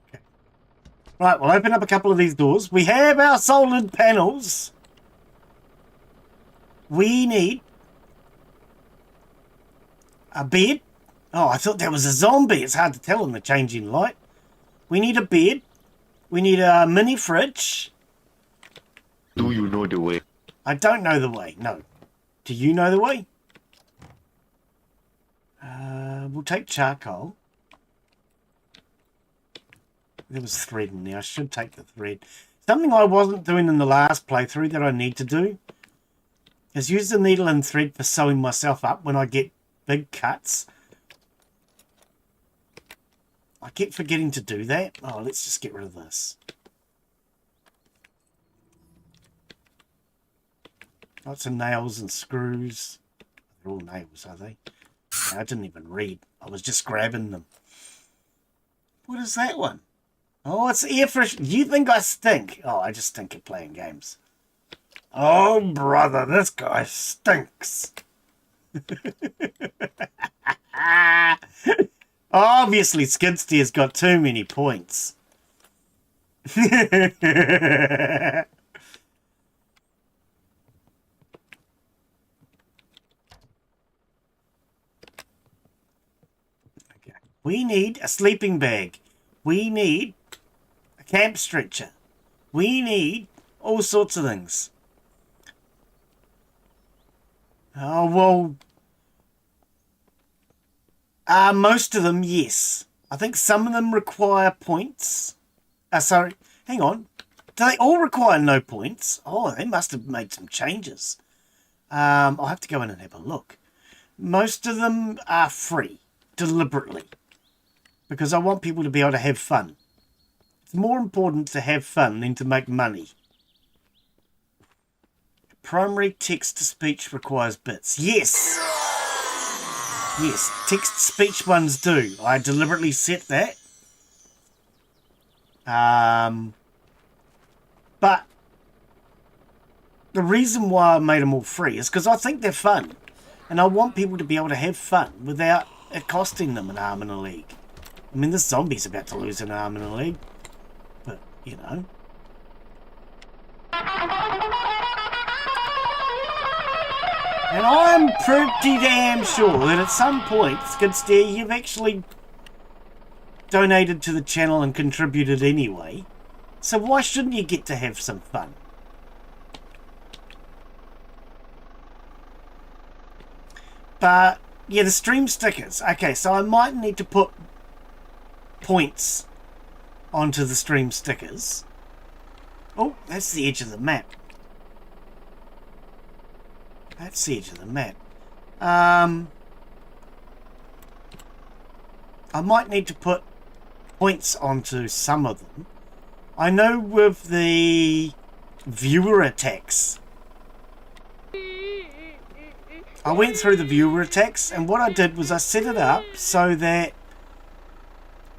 Okay. Right, we'll open up a couple of these doors. We have our solar panels. We need a bed. Oh, I thought that was a zombie. It's hard to tell in the changing light. We need a bed. We need a mini fridge. Do you know the way? I don't know the way, no. Do you know the way? We'll take charcoal. There was thread in there. I should take the thread. Something I wasn't doing in the last playthrough that I need to do is use the needle and thread for sewing myself up when I get big cuts. I keep forgetting to do that. Oh, let's just get rid of this. Lots of nails and screws. They're all nails, are they? I didn't even read. I was just grabbing them. What is that one? Oh, it's air fresh. You think I stink? Oh, I just stink at playing games. Oh, brother, this guy stinks. Obviously, Skidsteer's got too many points. Okay. We need a sleeping bag. We need a camp stretcher. We need all sorts of things. Oh, well... most of them, yes. I think some of them require points. Sorry, hang on. Do they all require no points? Oh, they must have made some changes. I'll have to go in and have a look. Most of them are free, deliberately. Because I want people to be able to have fun. It's more important to have fun than to make money. Primary text-to-speech requires bits. Yes! Yes, text-to-speech ones do. I deliberately set that. But the reason why I made them all free is because I think they're fun. And I want people to be able to have fun without it costing them an arm and a leg. I mean, this zombie's about to lose an arm and a leg. But, you know. And I'm pretty damn sure that at some point, Skidsteer, you've actually donated to the channel and contributed anyway. So why shouldn't you get to have some fun? But, yeah, the stream stickers. Okay, so I might need to put points onto the stream stickers. Oh, that's the edge of the map. That's the edge of the map. I might need to put points onto some of them. I know with the viewer attacks, I went through the viewer attacks, and what I did was I set it up so that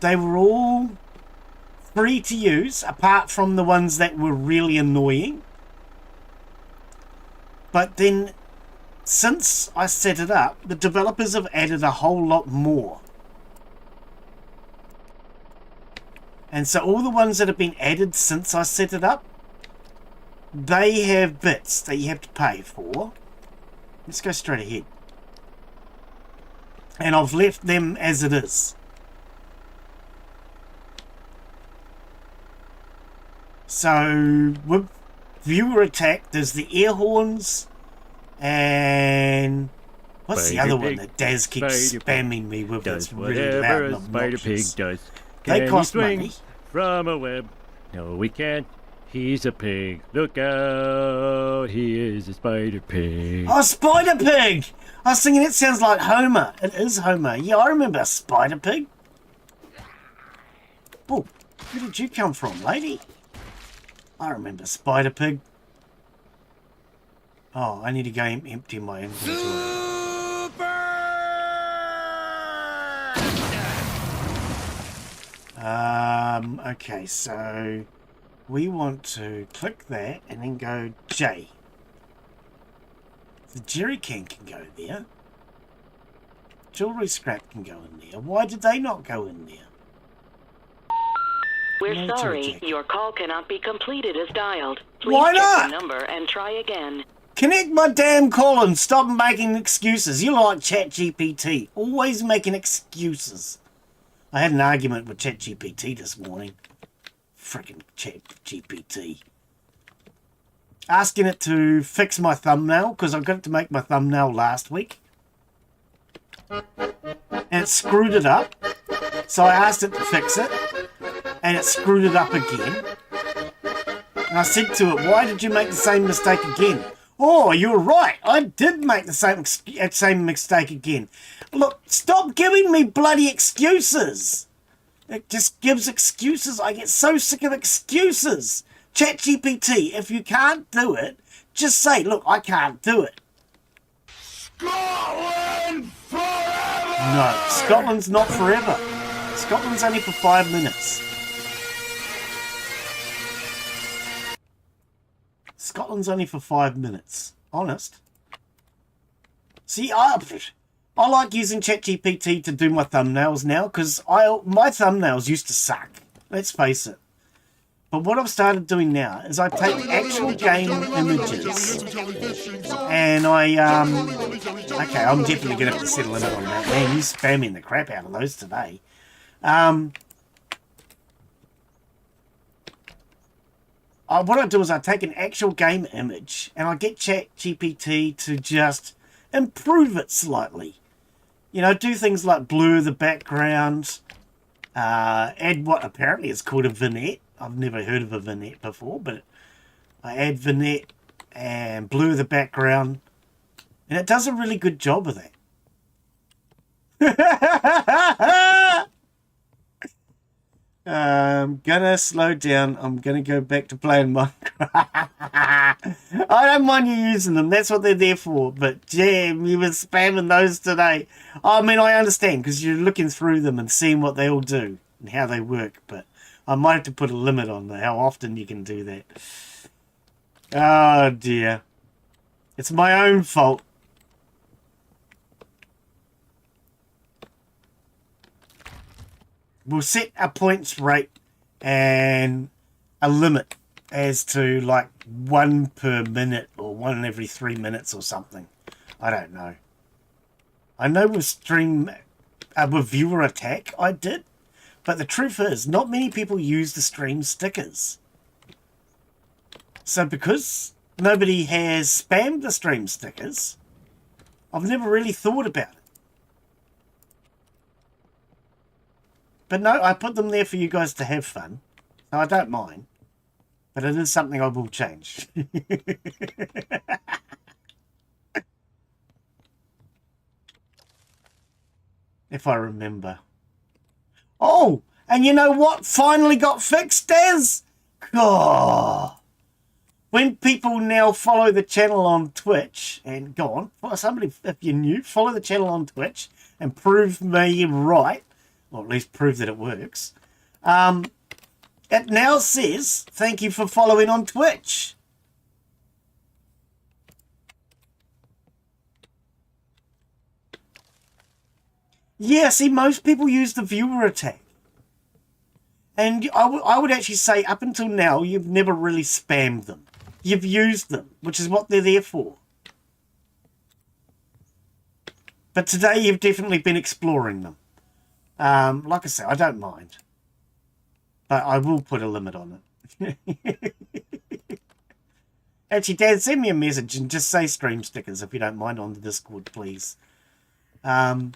they were all free to use, apart from the ones that were really annoying. But then, since I set it up, the developers have added a whole lot more. And so all the ones that have been added since I set it up, they have bits that you have to pay for. Let's go straight ahead. And I've left them as it is. So with viewer attack, there's the air horns, and what's the other one that Daz keeps spamming me with? That's really loud and obnoxious. They cost money. From a web. No, we can't. He's a pig. Look out. He is a spider pig. Oh, Spider Pig! I was thinking it sounds like Homer. It is Homer. Yeah, I remember Spider Pig. Oh, where did you come from, lady? I remember Spider Pig. Oh, I need to go empty my inventory. Okay, so we want to click that and then go J. The jerry can go there. Jewelry scrap can go in there. Why did they not go in there? We're Military sorry, jacket. your call cannot be completed as dialed. Please Why check not? the number and try again. Connect my damn call and stop making excuses. You're like ChatGPT, always making excuses. I had an argument with ChatGPT this morning. Frickin' ChatGPT. Asking it to fix my thumbnail, because I got it to make my thumbnail last week. And it screwed it up. So I asked it to fix it. And it screwed it up again. And I said to it, why did you make the same mistake again? Oh, you're right. I did make the same mistake again. Look, stop giving me bloody excuses. It just gives excuses. I get so sick of excuses. ChatGPT, if you can't do it, just say, look, I can't do it. Scotland forever! No, Scotland's not forever. Scotland's only for 5 minutes. Scotland's only for 5 minutes. Honest. See, I like using ChatGPT to do my thumbnails now, because my thumbnails used to suck. Let's face it. But what I've started doing now is I take actual game images and I, okay, I'm definitely going to have to set a limit on that. Man, you're spamming the crap out of those today. What I do is I take an actual game image and I get ChatGPT to just improve it slightly. You know, do things like blur the background, add what apparently is called a vignette. I've never heard of a vignette before, but I add vignette and blur the background, and it does a really good job of that. I'm gonna slow down. I'm gonna go back to playing Minecraft. I don't mind you using them. That's what they're there for. But damn, you were spamming those today. I mean, I understand because you're looking through them and seeing what they all do and how they work. But I might have to put a limit on how often you can do that. Oh dear. It's my own fault. We'll set a points rate and a limit as to like 1 per minute or 1 every 3 minutes or something. I don't know. I know with viewer attack I did, but the truth is not many people use the stream stickers. So because nobody has spammed the stream stickers, I've never really thought about it. But no, I put them there for you guys to have fun. So I don't mind. But it is something I will change. If I remember. Oh! And you know what finally got fixed, Daz? Oh. When people now follow the channel on Twitch, and go on, somebody, if you're new, follow the channel on Twitch and prove me right, or at least prove that it works, it now says, thank you for following on Twitch. Yeah, see, most people use the viewer attack. And I would actually say, up until now, you've never really spammed them. You've used them, which is what they're there for. But today, you've definitely been exploring them. Like I say, I don't mind. But I will put a limit on Actually, Dad, send me a message and just say stream stickers if you don't mind on the Discord, please. But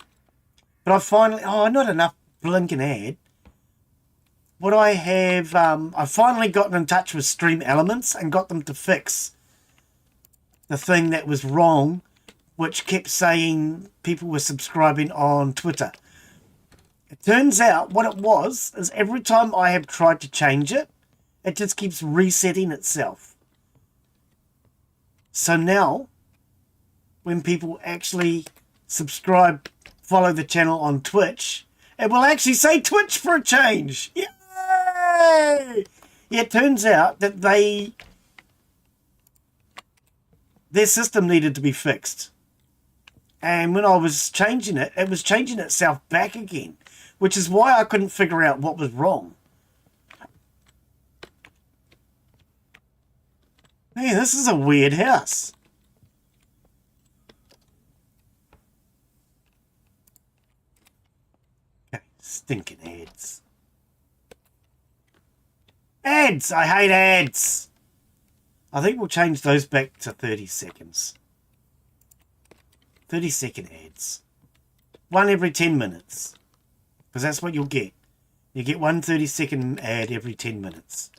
I finally... Oh, not enough blinking ad. What I have... I've finally gotten in touch with Stream Elements and got them to fix the thing that was wrong, which kept saying people were subscribing on Twitter. It turns out what it was is every time I have tried to change it, it just keeps resetting itself. So now, when people actually subscribe, follow the channel on Twitch, it will actually say Twitch for a change. Yay! Yeah, it turns out that their system needed to be fixed. And when I was changing it, it was changing itself back again, which is why I couldn't figure out what was wrong. Man, this is a weird house. Okay, stinking ads. Ads! I hate ads! I think we'll change those back to 30 seconds. 30-second ads. One every 10 minutes. Because that's what you'll get. You get one 30-second ad every 10 minutes.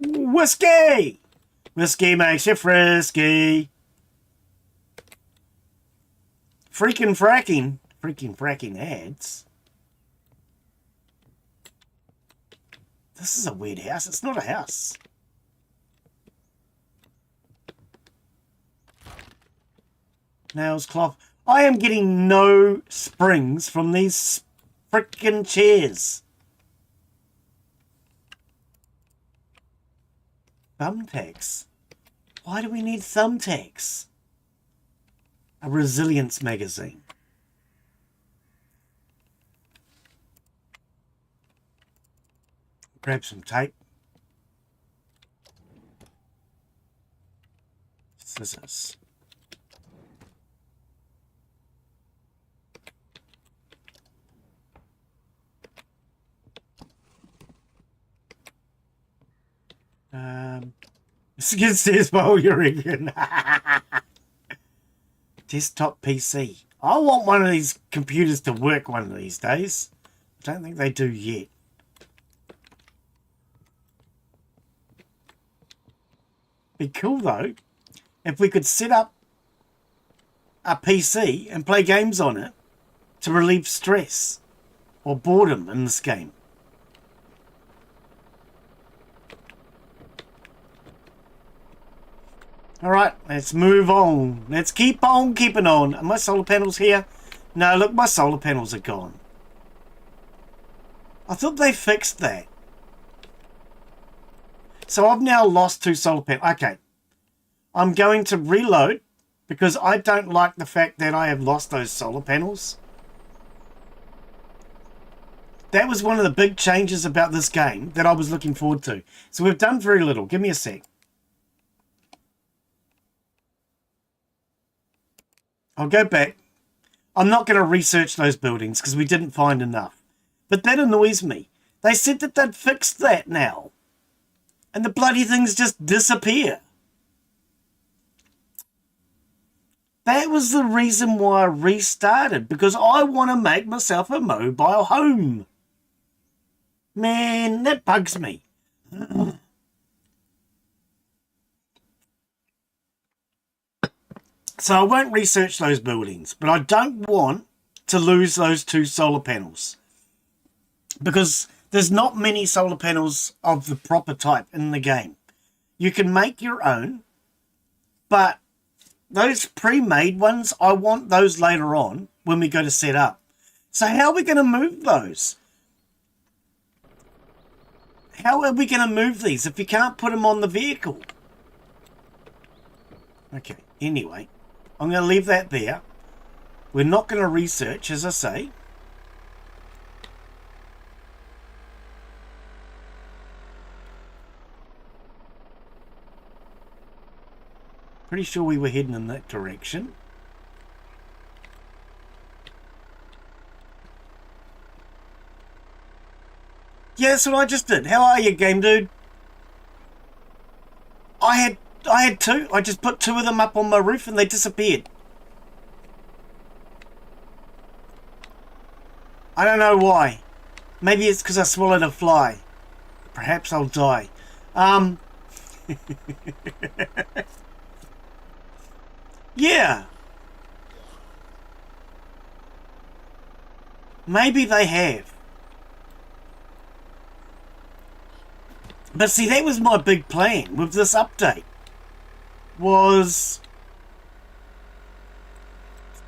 Whiskey! Whiskey makes you frisky. Freaking fracking ads. This is a weird house. It's not a house. Nails, cloth. I am getting no springs from these frickin' chairs. Thumbtacks. Why do we need thumbtacks? A resilience magazine. Grab some tape. Scissors. Skid says, well, you're in. Desktop PC. I want one of these computers to work one of these days. I don't think they do yet. Be cool though if we could set up a PC and play games on it to relieve stress or boredom in this game. Alright, let's move on. Let's keep on keeping on. Are my solar panels here? No, look, my solar panels are gone. I thought they fixed that. So I've now lost 2 solar panels. Okay. I'm going to reload because I don't like the fact that I have lost those solar panels. That was one of the big changes about this game that I was looking forward to. So we've done very little. Give me a sec. I'll go back. I'm not going to research those buildings because we didn't find enough. But that annoys me. They said that they'd fixed that now. And the bloody things just disappear. That was the reason why I restarted. Because I want to make myself a mobile home. Man, that bugs me. So I won't research those buildings, but I don't want to lose those 2 solar panels because there's not many solar panels of the proper type in the game. You can make your own, but those pre-made ones, I want those later on when we go to set up. So how are we going to move those? How are we going to move these if you can't put them on the vehicle? Okay, anyway. I'm going to leave that there. We're not going to research, as I say. Pretty sure we were heading in that direction. Yeah, that's what I just did. How are you, game dude? I had two. I just put two of them up on my roof and they disappeared. I don't know why. Maybe it's because I swallowed a fly. Perhaps I'll die. Yeah. Maybe they have. But see, that was my big plan with this update. Was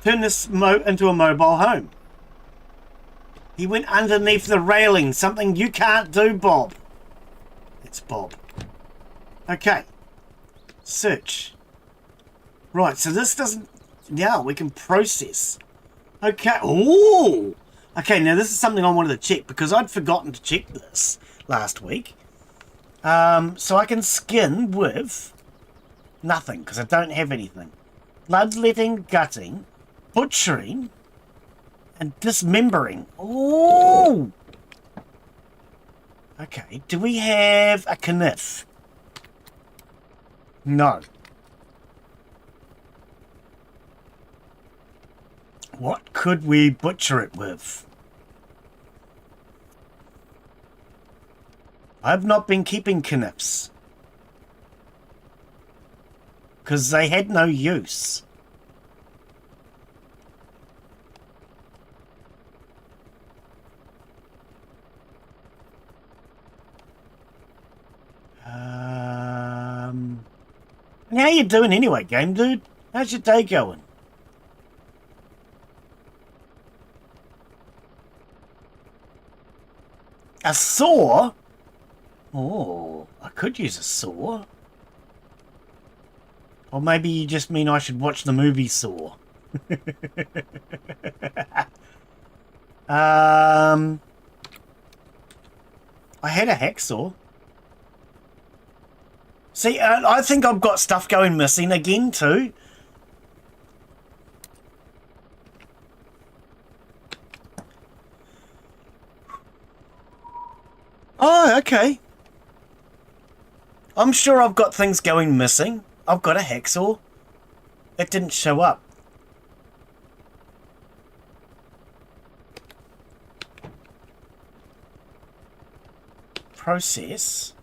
turn this into a mobile home. He went underneath the railing, something you can't do, Bob. It's Bob. Okay. Search. Right, so this doesn't... Now we can process. Okay. Ooh! Okay, now this is something I wanted to check because I'd forgotten to check this last week. So I can skin with nothing because I don't have anything. Bloodletting, gutting, butchering, and dismembering. Ooh! Okay, do we have a kniff? No. What could we butcher it with? I've not been keeping kniffs. Because they had no use. And how you doing anyway, game dude? How's your day going? A saw? Oh, I could use a saw. Or maybe you just mean I should watch the movie Saw. I had a hacksaw. See, I think I've got stuff going missing again too. Oh, okay. I'm sure I've got things going missing. I've got a hacksaw. It didn't show up. Process.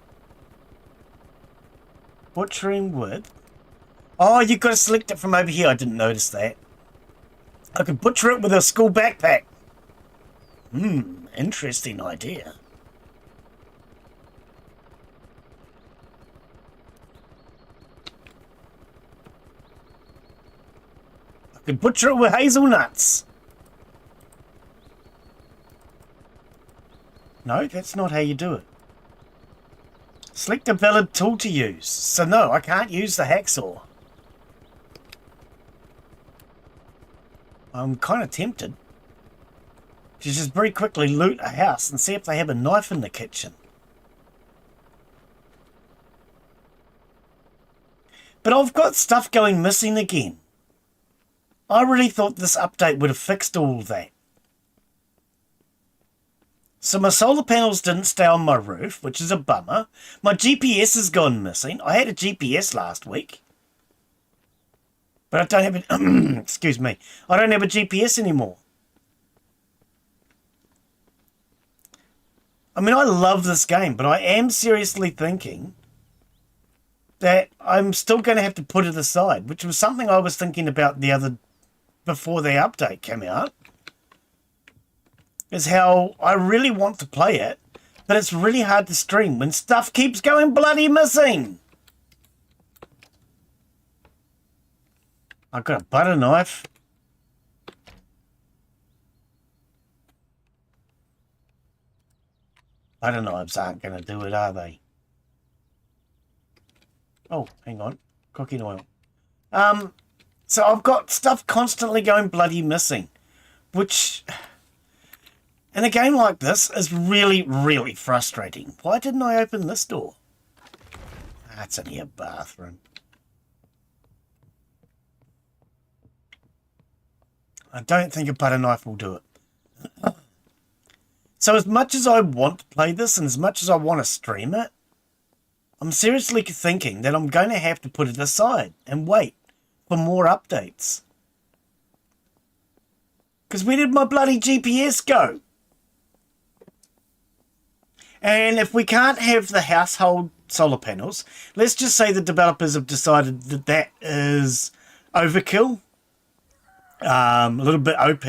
Butchering wood. Oh, you've got to select it from over here. I didn't notice that. I could butcher it with a school backpack. Interesting idea. I could butcher it with hazelnuts. No, that's not how you do it. Select a valid tool to use. So no, I can't use the hacksaw. I'm kind of tempted to just very quickly loot a house and see if they have a knife in the kitchen. But I've got stuff going missing again. I really thought this update would have fixed all that. So my solar panels didn't stay on my roof, which is a bummer. My GPS has gone missing. I had a GPS last week. But I don't have it. Excuse me. I don't have a GPS anymore. I mean, I love this game, but I am seriously thinking that I'm still going to have to put it aside, which was something I was thinking about before the update came out. Is how I really want to play it, but it's really hard to stream when stuff keeps going bloody missing. I've got a butter knife. Butter knives aren't going to do it, are they? Oh, hang on. Cooking oil. So I've got stuff constantly going bloody missing, which... in a game like this is really, really frustrating. Why didn't I open this door? That's only a bathroom. I don't think a butter knife will do it. So as much as I want to play this and as much as I want to stream it, I'm seriously thinking that I'm going to have to put it aside and wait for more updates. Because where did my bloody GPS go? And if we can't have the household solar panels, let's just say the developers have decided that that is overkill, a little bit OP.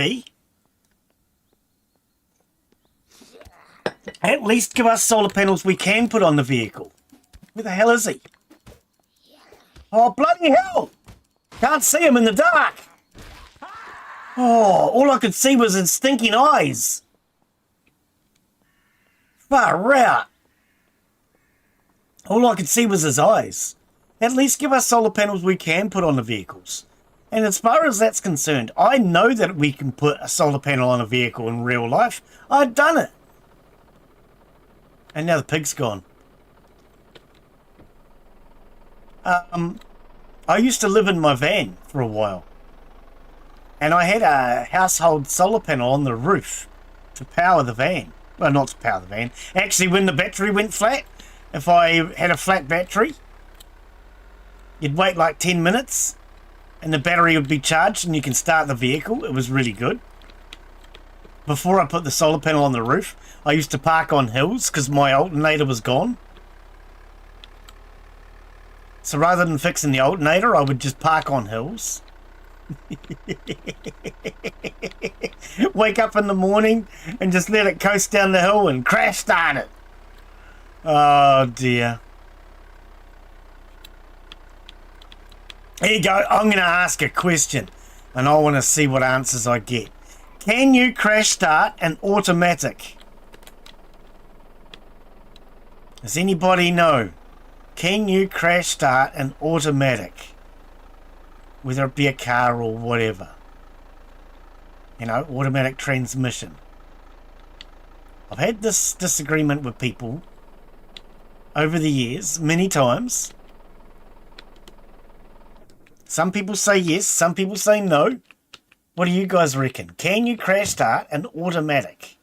At least give us solar panels we can put on the vehicle. Where the hell is he? Oh, bloody hell! Can't see him in the dark. Oh, all I could see was his stinking eyes. Far out. All I could see was his eyes. At least give us solar panels we can put on the vehicles. And as far as that's concerned, I know that we can put a solar panel on a vehicle in real life. I've done it. And now the pig's gone. I used to live in my van for a while. And I had a household solar panel on the roof to power the van. Well, not to power the van. Actually, when the battery went flat, if I had a flat battery, you'd wait like 10 minutes and the battery would be charged and you can start the vehicle. It was really good. Before I put the solar panel on the roof, I used to park on hills because my alternator was gone. So rather than fixing the alternator, I would just park on hills. Wake up in the morning and just let it coast down the hill and crash start it. Oh dear. Here you go. I'm going to ask a question and I want to see what answers I get. Can you crash start an automatic? Does anybody know? Can you crash start an automatic? Whether it be a car or whatever. You know, automatic transmission. I've had this disagreement with people over the years, many times. Some people say yes, some people say no. What do you guys reckon? Can you crash start an automatic?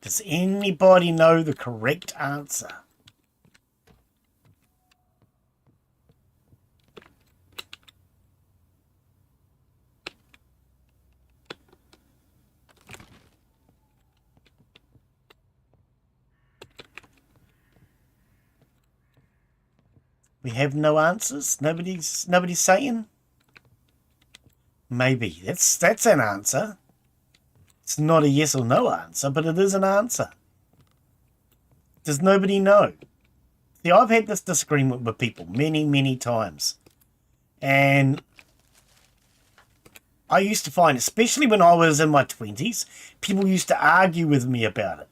Does anybody know the correct answer? We have no answers. Nobody's saying. Maybe that's an answer. It's not a yes or no answer, but it is an answer. Does nobody know? See, I've had this disagreement with people many, many times. And I used to find, especially when I was in my 20s, people used to argue with me about it.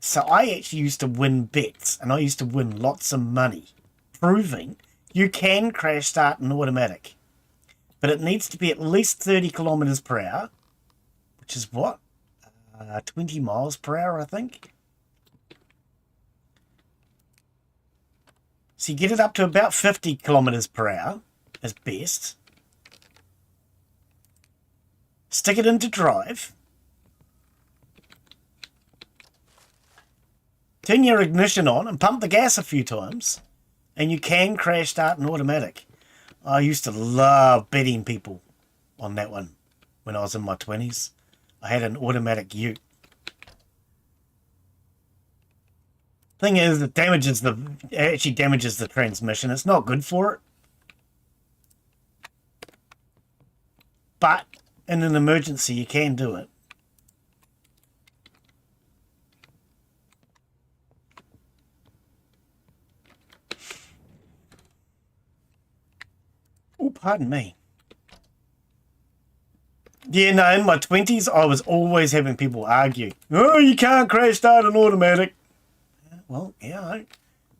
So I actually used to win bets, and I used to win lots of money, proving you can crash start an automatic. But it needs to be at least 30 kilometers per hour, which is what? 20 miles per hour, I think. So you get it up to about 50 kilometers per hour is best. Stick it into drive. Turn your ignition on and pump the gas a few times, and you can crash start an automatic. I used to love betting people on that one when I was in my 20s. I had an automatic ute. Thing is, it actually damages the transmission. It's not good for it. But in an emergency, you can do it. Oh, pardon me. Yeah, no, in my 20s, I was always having people argue. Oh, you can't crash start an automatic. Well, yeah,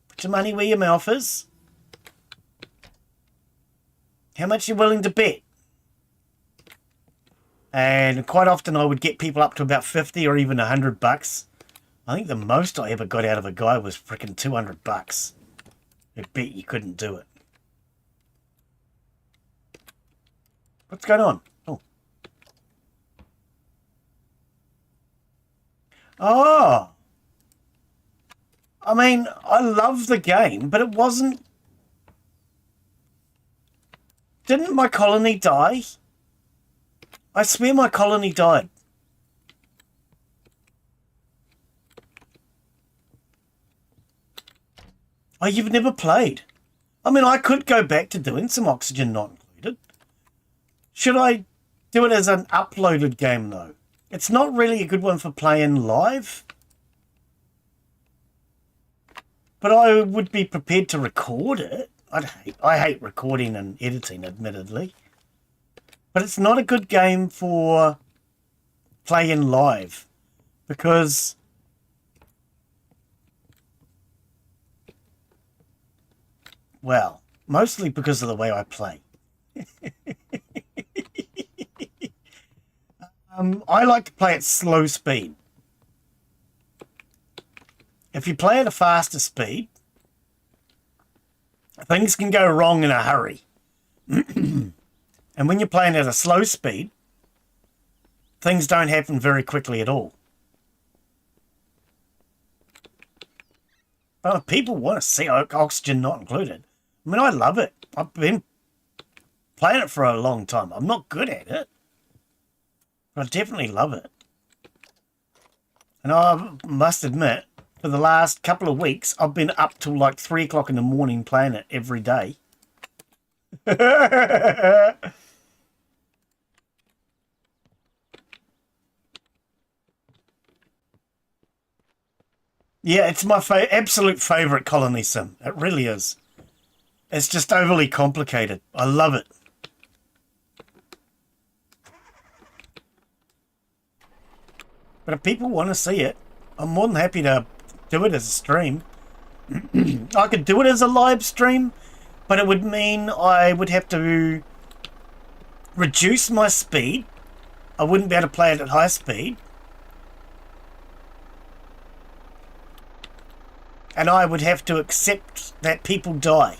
put your money where your mouth is. How much are you willing to bet? And quite often I would get people up to about 50 or even $100. I think the most I ever got out of a guy was freaking $200. I bet you couldn't do it. What's going on? Oh. Oh. I mean, I love the game, but it wasn't... Didn't my colony die? I swear my colony died. Oh, you've never played? I mean, I could go back to doing some Oxygen Not Included. Should I do it as an uploaded game, though? It's not really a good one for playing live. But I would be prepared to record it. I hate recording and editing, admittedly. But it's not a good game for playing live. Because... well, mostly because of the way I play. I like to play at slow speed. If you play at a faster speed, things can go wrong in a hurry. And when you're playing at a slow speed, things don't happen very quickly at all. But if people want to see Oxygen Not Included, I mean, I love it. I've been playing it for a long time. I'm not good at it, but I definitely love it. And I must admit, for the last couple of weeks, I've been up till like 3 o'clock in the morning playing it every day. Yeah, it's my absolute favourite colony sim. It really is. It's just overly complicated. I love it. But if people want to see it, I'm more than happy to do it as a stream. I could do it as a live stream, but it would mean I would have to reduce my speed. I wouldn't be able to play it at high speed. And I would have to accept that people die.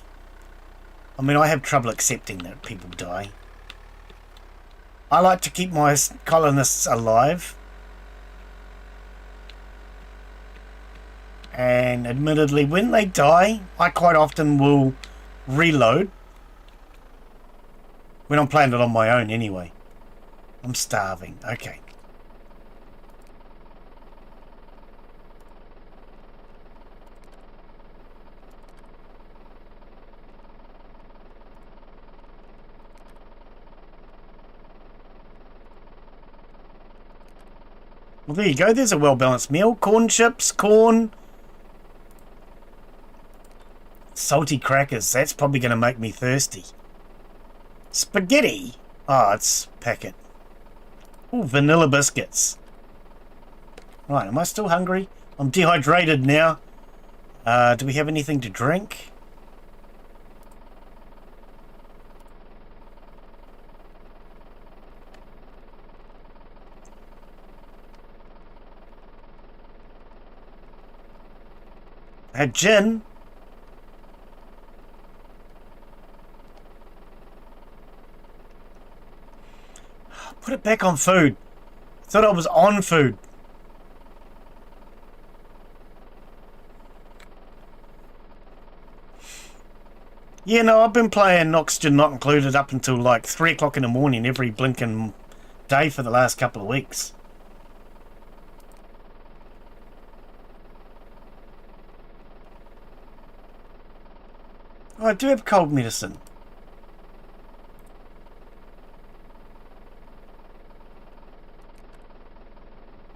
I mean, I have trouble accepting that people die. I like to keep my colonists alive. And admittedly, when they die, I quite often will reload. When I'm playing it on my own anyway. I'm starving. Okay. Well, there you go. There's a well-balanced meal. Corn chips, corn. Salty crackers. That's probably going to make me thirsty. Spaghetti. Oh, it's packet. Ooh, vanilla biscuits. Right, am I still hungry? I'm dehydrated now. Do we have anything to drink? I had gin. Put it back on food. Thought I was on food. Yeah, no, I've been playing Oxygen Not Included up until like 3 o'clock in the morning every blinking day for the last couple of weeks. Oh, I do have cold medicine.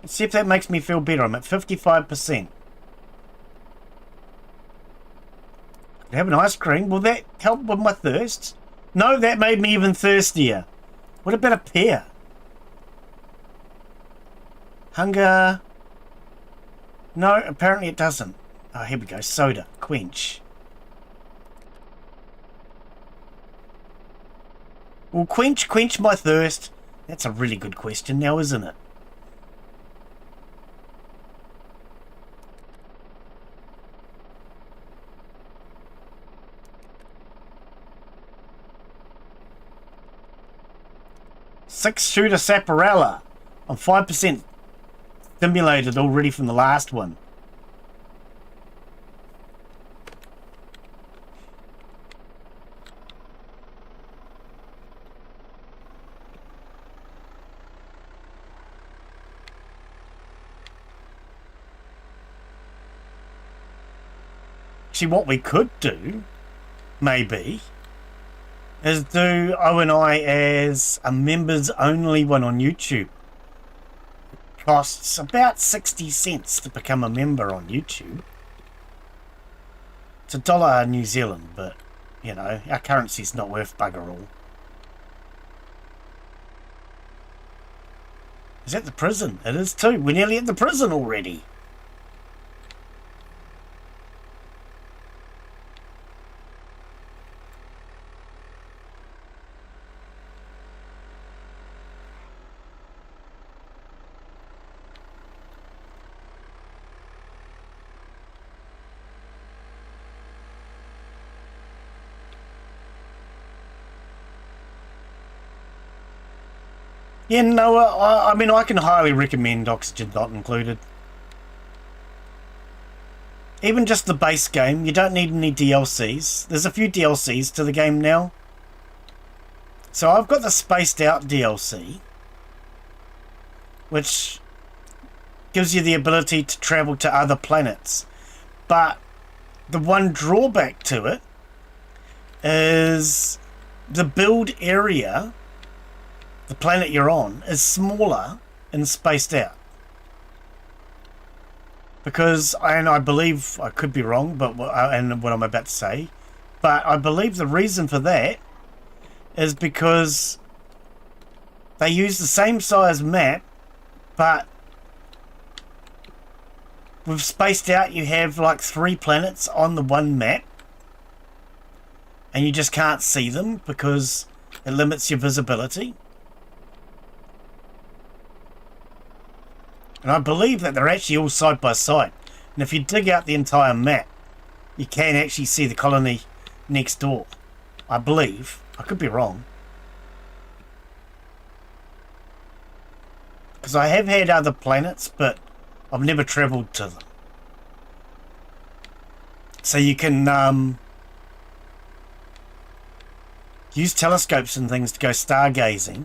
Let's see if that makes me feel better. I'm at 55%. Have an ice cream. Will that help with my thirst? No, that made me even thirstier. What about a pear? Hunger. No, apparently it doesn't. Oh, here we go. Soda. Quench. Will quench my thirst? That's a really good question now, isn't it? 6-shooter Saparella. I'm 5% stimulated already from the last one. Actually, what we could do, maybe, is do O and I as a members only one on YouTube. It costs about 60 cents to become a member on YouTube. It's $1 New Zealand, but, you know, our currency's not worth bugger all. Is that the prison? It is too. We're nearly at the prison already. Yeah, no, I mean, I can highly recommend Oxygen Not Included. Even just the base game, you don't need any DLCs. There's a few DLCs to the game now. So I've got the Spaced Out DLC, which gives you the ability to travel to other planets. But the one drawback to it is the build area, the planet you're on, is smaller and spaced out. Because, and I believe, I could be wrong, but and what I'm about to say, but I believe the reason for that is because they use the same size map, but with Spaced Out you have like 3 planets on the one map, and you just can't see them because it limits your visibility. And I believe that they're actually all side by side. And if you dig out the entire map, you can actually see the colony next door. I believe. I could be wrong. Because I have had other planets, but I've never travelled to them. So you can use telescopes and things to go stargazing.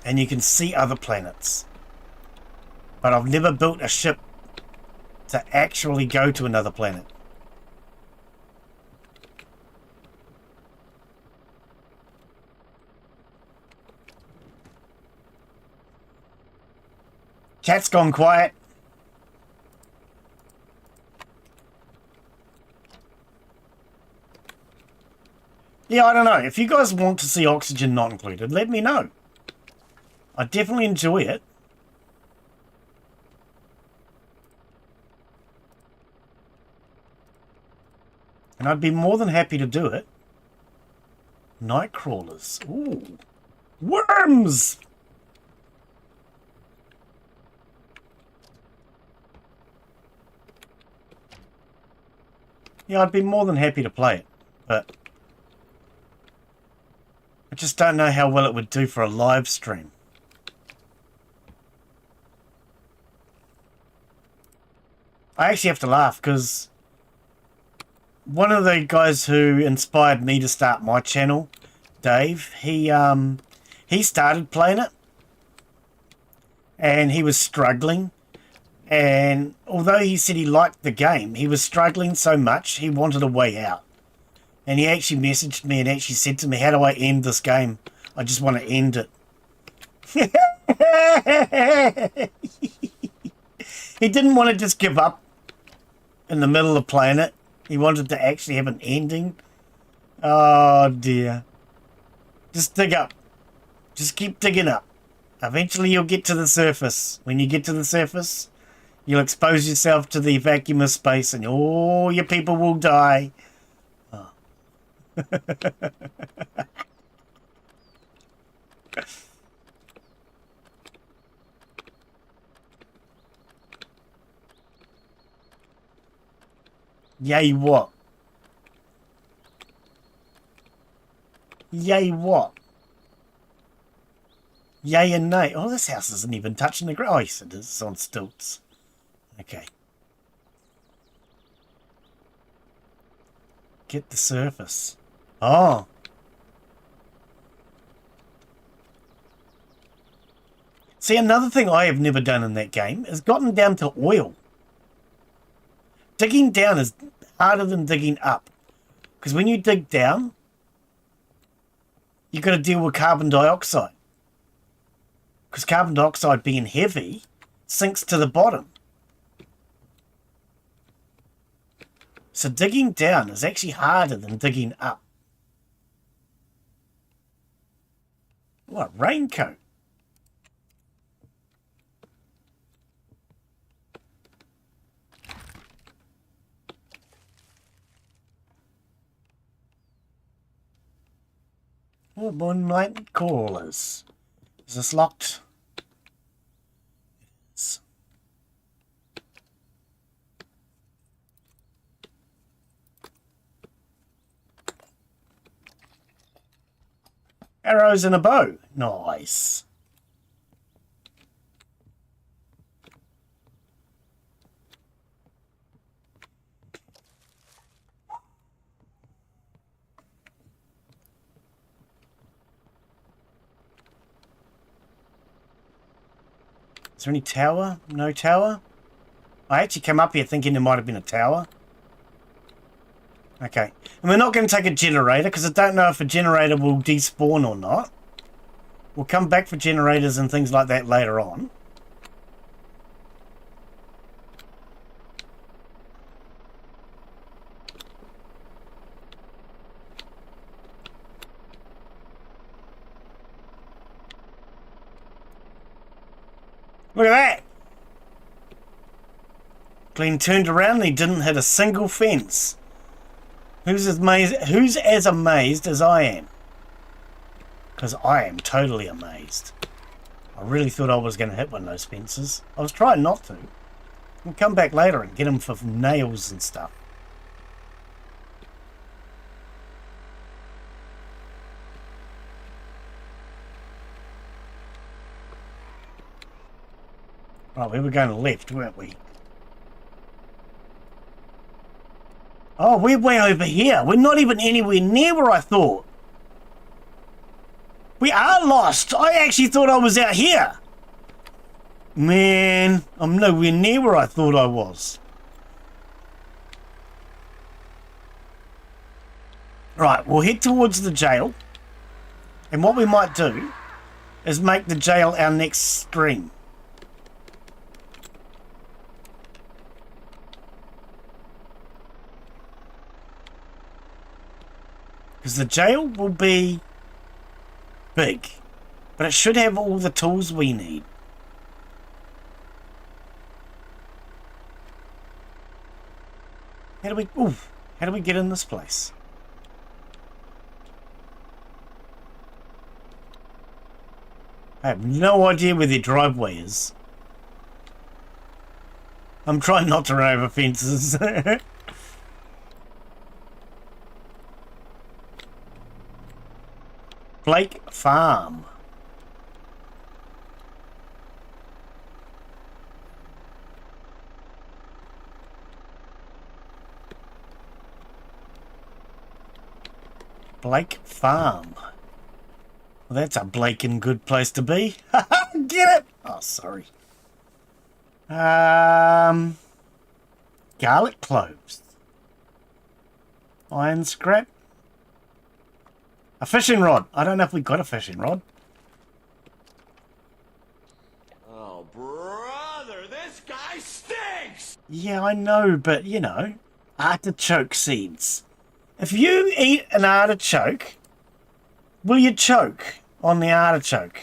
And you can see other planets. But I've never built a ship to actually go to another planet. Chat's gone quiet. Yeah, I don't know. If you guys want to see Oxygen Not Included, let me know. I definitely enjoy it. And I'd be more than happy to do it. Night crawlers. Ooh. Worms! Yeah, I'd be more than happy to play it. But I just don't know how well it would do for a live stream. I actually have to laugh because one of the guys who inspired me to start my channel, Dave, he started playing it and he was struggling, and although he said he liked the game, he was struggling so much he wanted a way out. And he actually messaged me and actually said to me, how do I end this game? I just want to end it. He didn't want to just give up in the middle of playing it. He wanted to actually have an ending. Oh dear. Just dig up. Just keep digging up. Eventually you'll get to the surface. When you get to the surface, you'll expose yourself to the vacuum of space and all your people will die. Oh. Yay, what? Yay what? Yay and nay. Oh, this house isn't even touching the ground. Oh, yes, it is. It's on stilts. Okay. Get the surface. Oh. See, another thing I have never done in that game is gotten down to oil. Digging down is harder than digging up. Because when you dig down, you've got to deal with carbon dioxide. Because carbon dioxide being heavy sinks to the bottom. So digging down is actually harder than digging up. What, raincoat? Oh, more night callers. Is this locked? It is. Arrows and a bow. Nice. Is there any tower? No tower? I actually came up here thinking there might have been a tower. Okay. And we're not going to take a generator because I don't know if a generator will despawn or not. We'll come back for generators and things like that later on. Look at that! Glenn turned around and he didn't hit a single fence. Who's as amazed as I am? Because I am totally amazed. I really thought I was going to hit one of those fences. I was trying not to. We'll come back later and get them for nails and stuff. Right, we were going left, weren't we? Oh, we're way over here. We're not even anywhere near where I thought. We are lost. I actually thought I was out here. Man, I'm nowhere near where I thought I was. Right, we'll head towards the jail. And what we might do is make the jail our next stream. Because the jail will be big, but it should have all the tools we need. How do we get in this place? I have no idea where their driveway is. I'm trying not to run over fences. Blake Farm. Blake Farm. Well, that's a Blake and good place to be. Get it? Oh, sorry. Garlic cloves. Iron scrap. A fishing rod. I don't know if we got a fishing rod. Oh, brother, this guy stinks! Yeah, I know, but, you know, artichoke seeds. If you eat an artichoke, will you choke on the artichoke?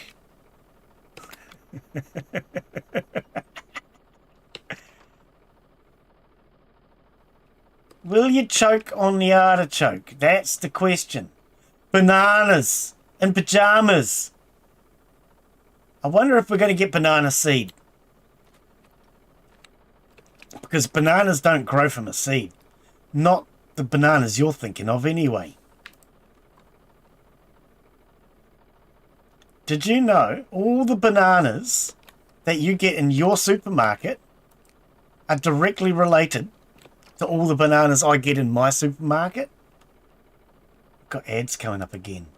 Will you choke on the artichoke? That's the question. Bananas in pajamas. I wonder if we're going to get banana seed. Because bananas don't grow from a seed. Not the bananas you're thinking of anyway. did you know all the bananas that you get in your supermarket are directly related to all the bananas I get in my supermarket? Got ads coming up again.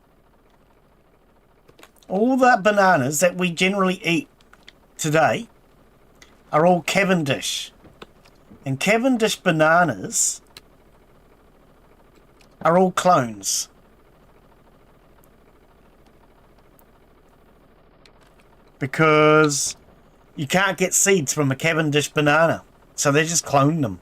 All the bananas that we generally eat today are all Cavendish. And Cavendish bananas are all clones. Because you can't get seeds from a Cavendish banana. So they just clone them.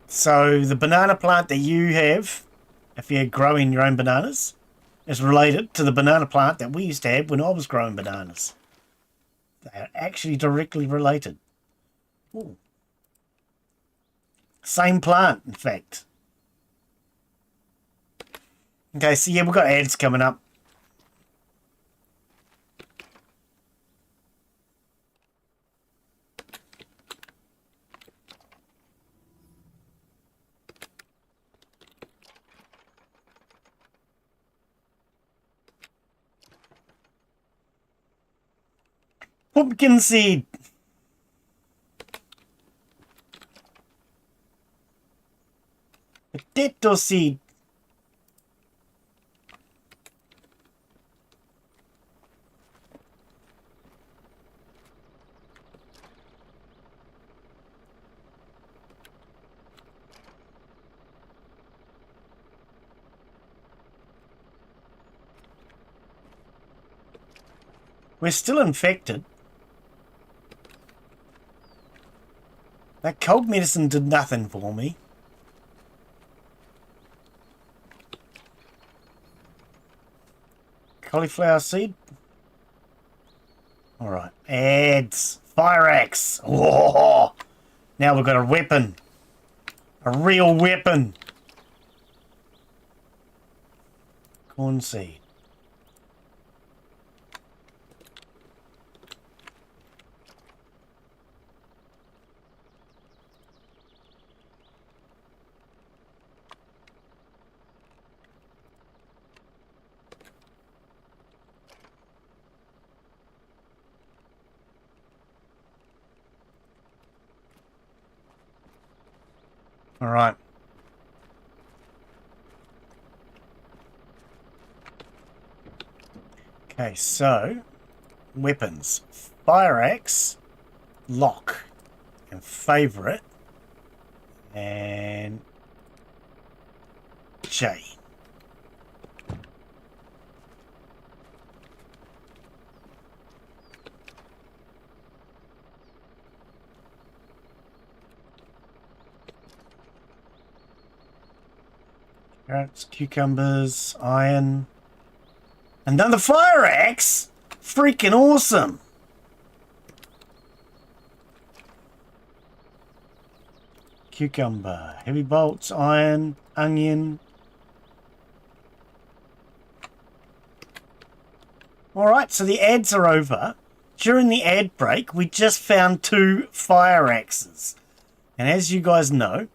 So the banana plant that you have, if you're growing your own bananas, is related to the banana plant that we used to have when I was growing bananas. They are actually directly related. Ooh. Same plant, in fact. Okay, so yeah, we've got ads coming up. Pumpkin seed. Potato seed. We're still infected. That cold medicine did nothing for me. Cauliflower seed. Alright. Ads. Fire axe. Oh, now we've got a weapon. A real weapon. Corn seed. All right. Okay, so weapons. Fire axe, lock, and favorite, and J. Carrots, cucumbers, iron. Another fire axe? Freaking awesome! Cucumber, heavy bolts, iron, onion. Alright, so the ads are over. During the ad break, we just found 2 fire axes. And as you guys know,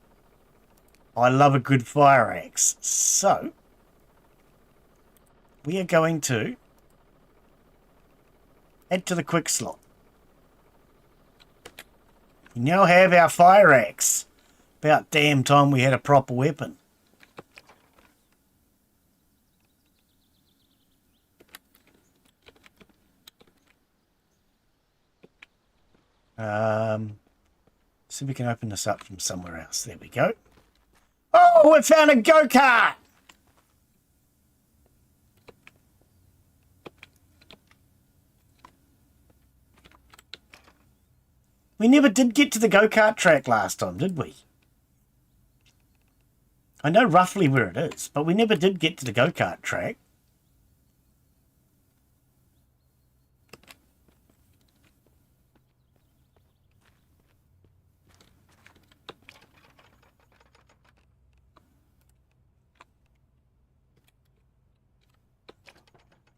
I love a good fire axe. So, we are going to add to the quick slot. We now have our fire axe. About damn time we had a proper weapon. See if we can open this up from somewhere else. There we go. Oh, we found a go-kart! We never did get to the go-kart track last time, did we? I know roughly where it is, but we never did get to the go-kart track.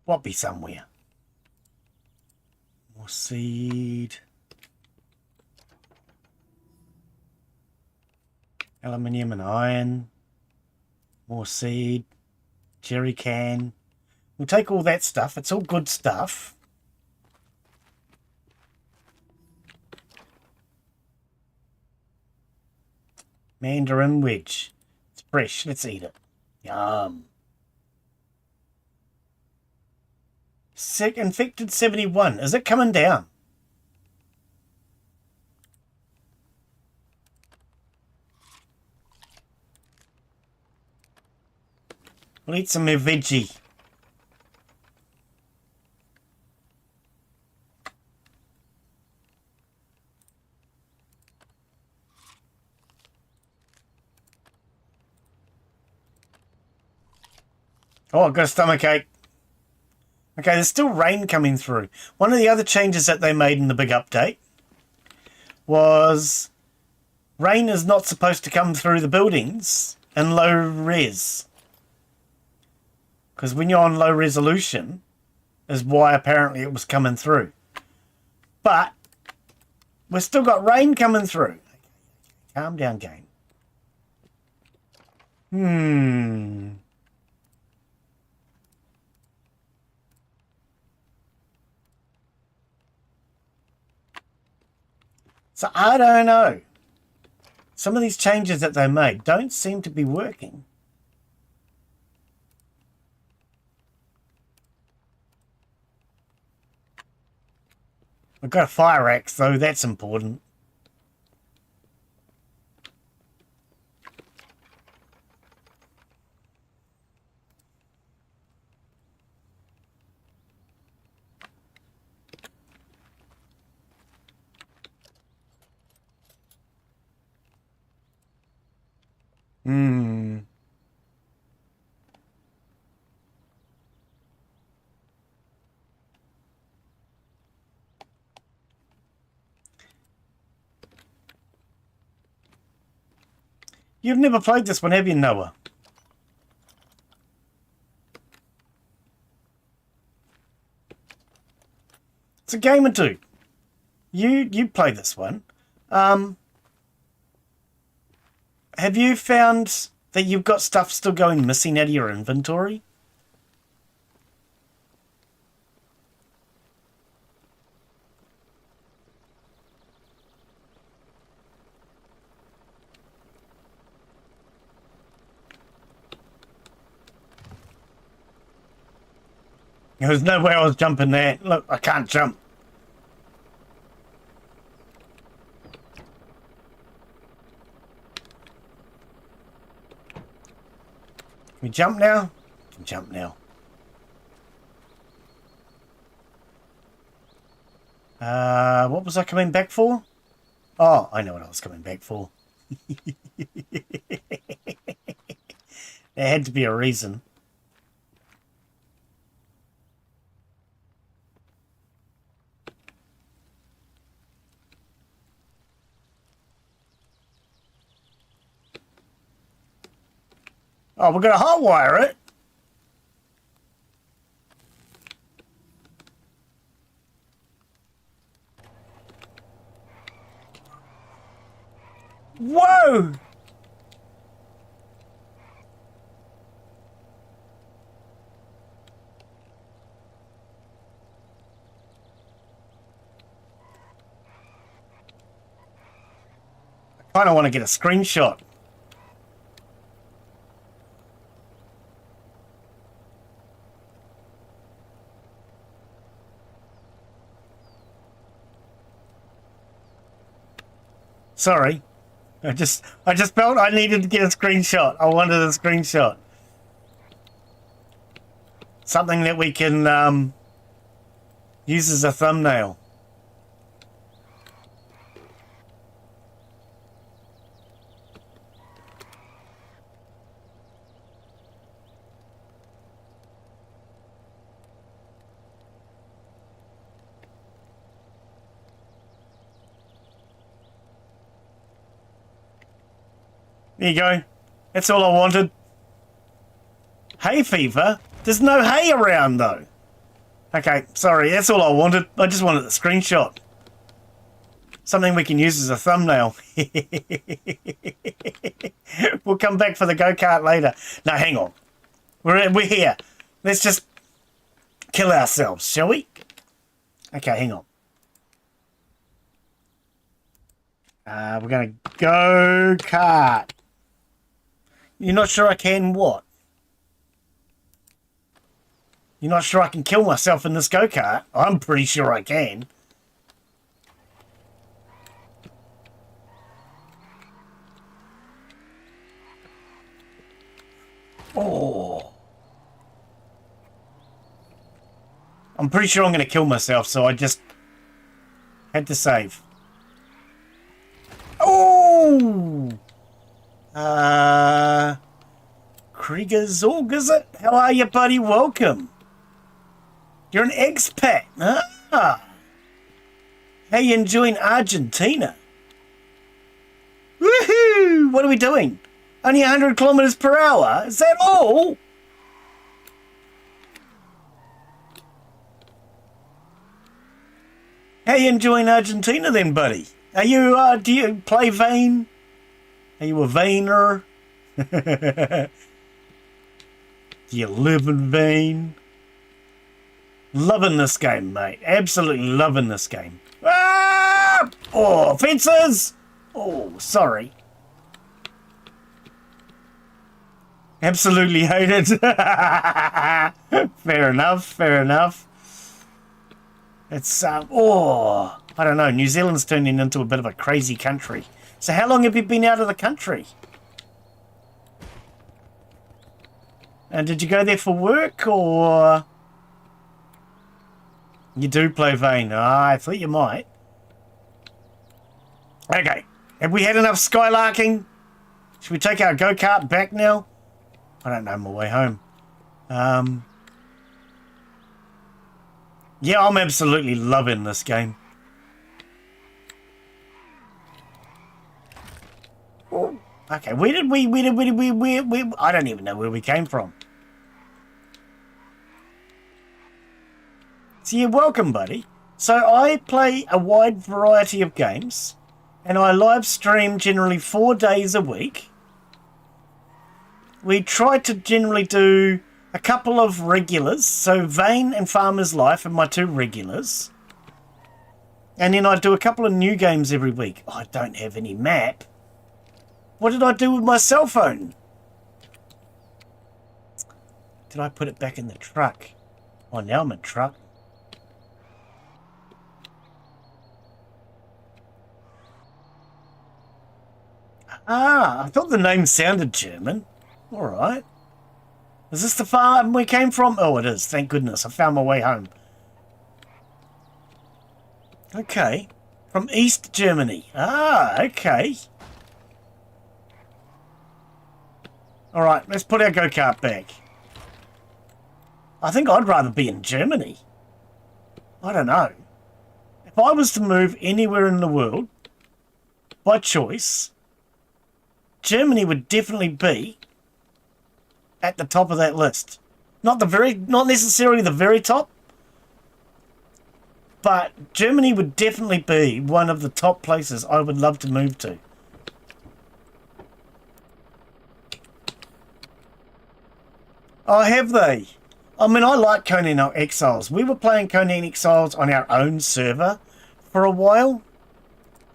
What be somewhere? More seed. Aluminium and iron. More seed. Jerry can. We'll take all that stuff. It's all good stuff. Mandarin wedge. It's fresh. Let's eat it. Yum. Sick infected 71. Is it coming down? We'll eat some more veggie. Oh, I've got a stomachache. Okay, there's still rain coming through. One of the other changes that they made in the big update was rain is not supposed to come through the buildings in low res. Because when you're on low resolution is why apparently it was coming through. But we've still got rain coming through. Calm down, game. So I don't know. Some of these changes that they made don't seem to be working. We've got a fire axe, though. That's important. You've never played this one, have you, Noah? It's a game or two. You play this one. Have you found that you've got stuff still going missing out of your inventory? There's no way I was jumping there. Look, I can't jump. Can we jump now? Can jump now. What was I coming back for? Oh, I know what I was coming back for. There had to be a reason. Oh, we're going to hotwire it. Whoa! I kind of want to get a screenshot. Sorry. I just felt I needed to get a screenshot. I wanted a screenshot. Something that we can use as a thumbnail. There you go. That's all I wanted. Hay fever? There's no hay around, though. Okay, sorry. That's all I wanted. I just wanted the screenshot. Something we can use as a thumbnail. We'll come back for the go-kart later. No, hang on. We're here. Let's just kill ourselves, shall we? Okay, hang on. We're going to go-kart. You're not sure I can what? You're not sure I can kill myself in this go-kart? I'm pretty sure I can. Oh. I'm pretty sure I'm going to kill myself, so I just had to save. Oh! Krieger Zorg, is it? How are you, buddy? Welcome. You're an expat. Ah. How you enjoying Argentina? Woohoo! What are we doing? Only 100 kilometers per hour? Is that all? How you enjoying Argentina then, buddy? Are you, do you play Vane? Are you a Vaner? Do you live in Vane? Loving this game, mate. Absolutely loving this game. Ah! Oh, fences! Oh, sorry. Absolutely hate it. Fair enough, fair enough. It's, oh, I don't know. New Zealand's turning into a bit of a crazy country. So how long have you been out of the country? And did you go there for work, or... You do play Vane. Ah, I thought you might. Okay. Have we had enough skylarking? Should we take our go-kart back now? I don't know my way home. Yeah, I'm absolutely loving this game. Oh, okay, where did we, I don't even know where we came from. So you're welcome, buddy. So I play a wide variety of games, and I live stream generally 4 days a week. We try to generally do a couple of regulars, so Vane and Farmer's Life are my 2 regulars. And then I do a couple of new games every week. Oh, I don't have any map. What did I do with my cell phone? Did I put it back in the truck? Oh, now I'm in truck. Ah, I thought the name sounded German. Alright. Is this the farm we came from? Oh, it is. Thank goodness. I found my way home. Okay. From East Germany. Ah, okay. Alright, let's put our go-kart back. I think I'd rather be in Germany. I don't know. If I was to move anywhere in the world, by choice, Germany would definitely be at the top of that list. Not necessarily the very top, but Germany would definitely be one of the top places I would love to move to. Oh, have they? I mean, I like Conan Exiles. We were playing Conan Exiles on our own server for a while.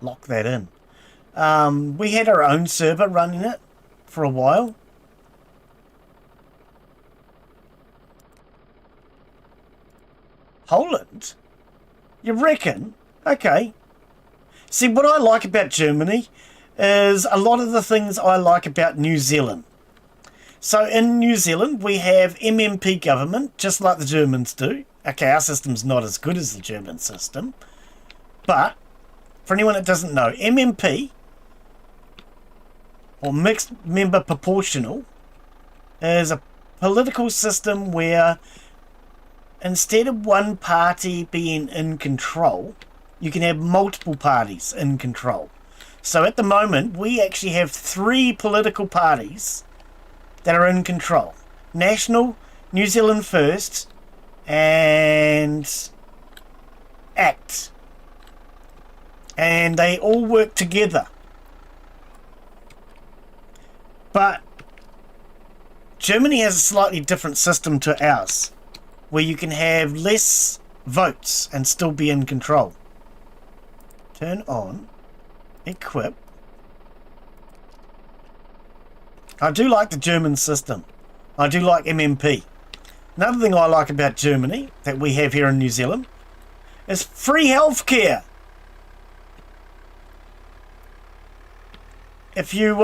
Lock that in. We had our own server running it for a while. Poland? You reckon? Okay. See, what I like about Germany is a lot of the things I like about New Zealand. So in New Zealand, we have MMP government, just like the Germans do. Okay, our system's not as good as the German system. But, for anyone that doesn't know, MMP, or mixed member proportional, is a political system where instead of one party being in control, you can have multiple parties in control. So at the moment, we actually have 3 political parties that are in control. National, New Zealand First, and ACT. and they all work together. But Germany has a slightly different system to ours, where you can have less votes and still be in control. Turn on, equip. I do like the German system. I do like MMP. Another thing I like about Germany that we have here in New Zealand is free healthcare. If you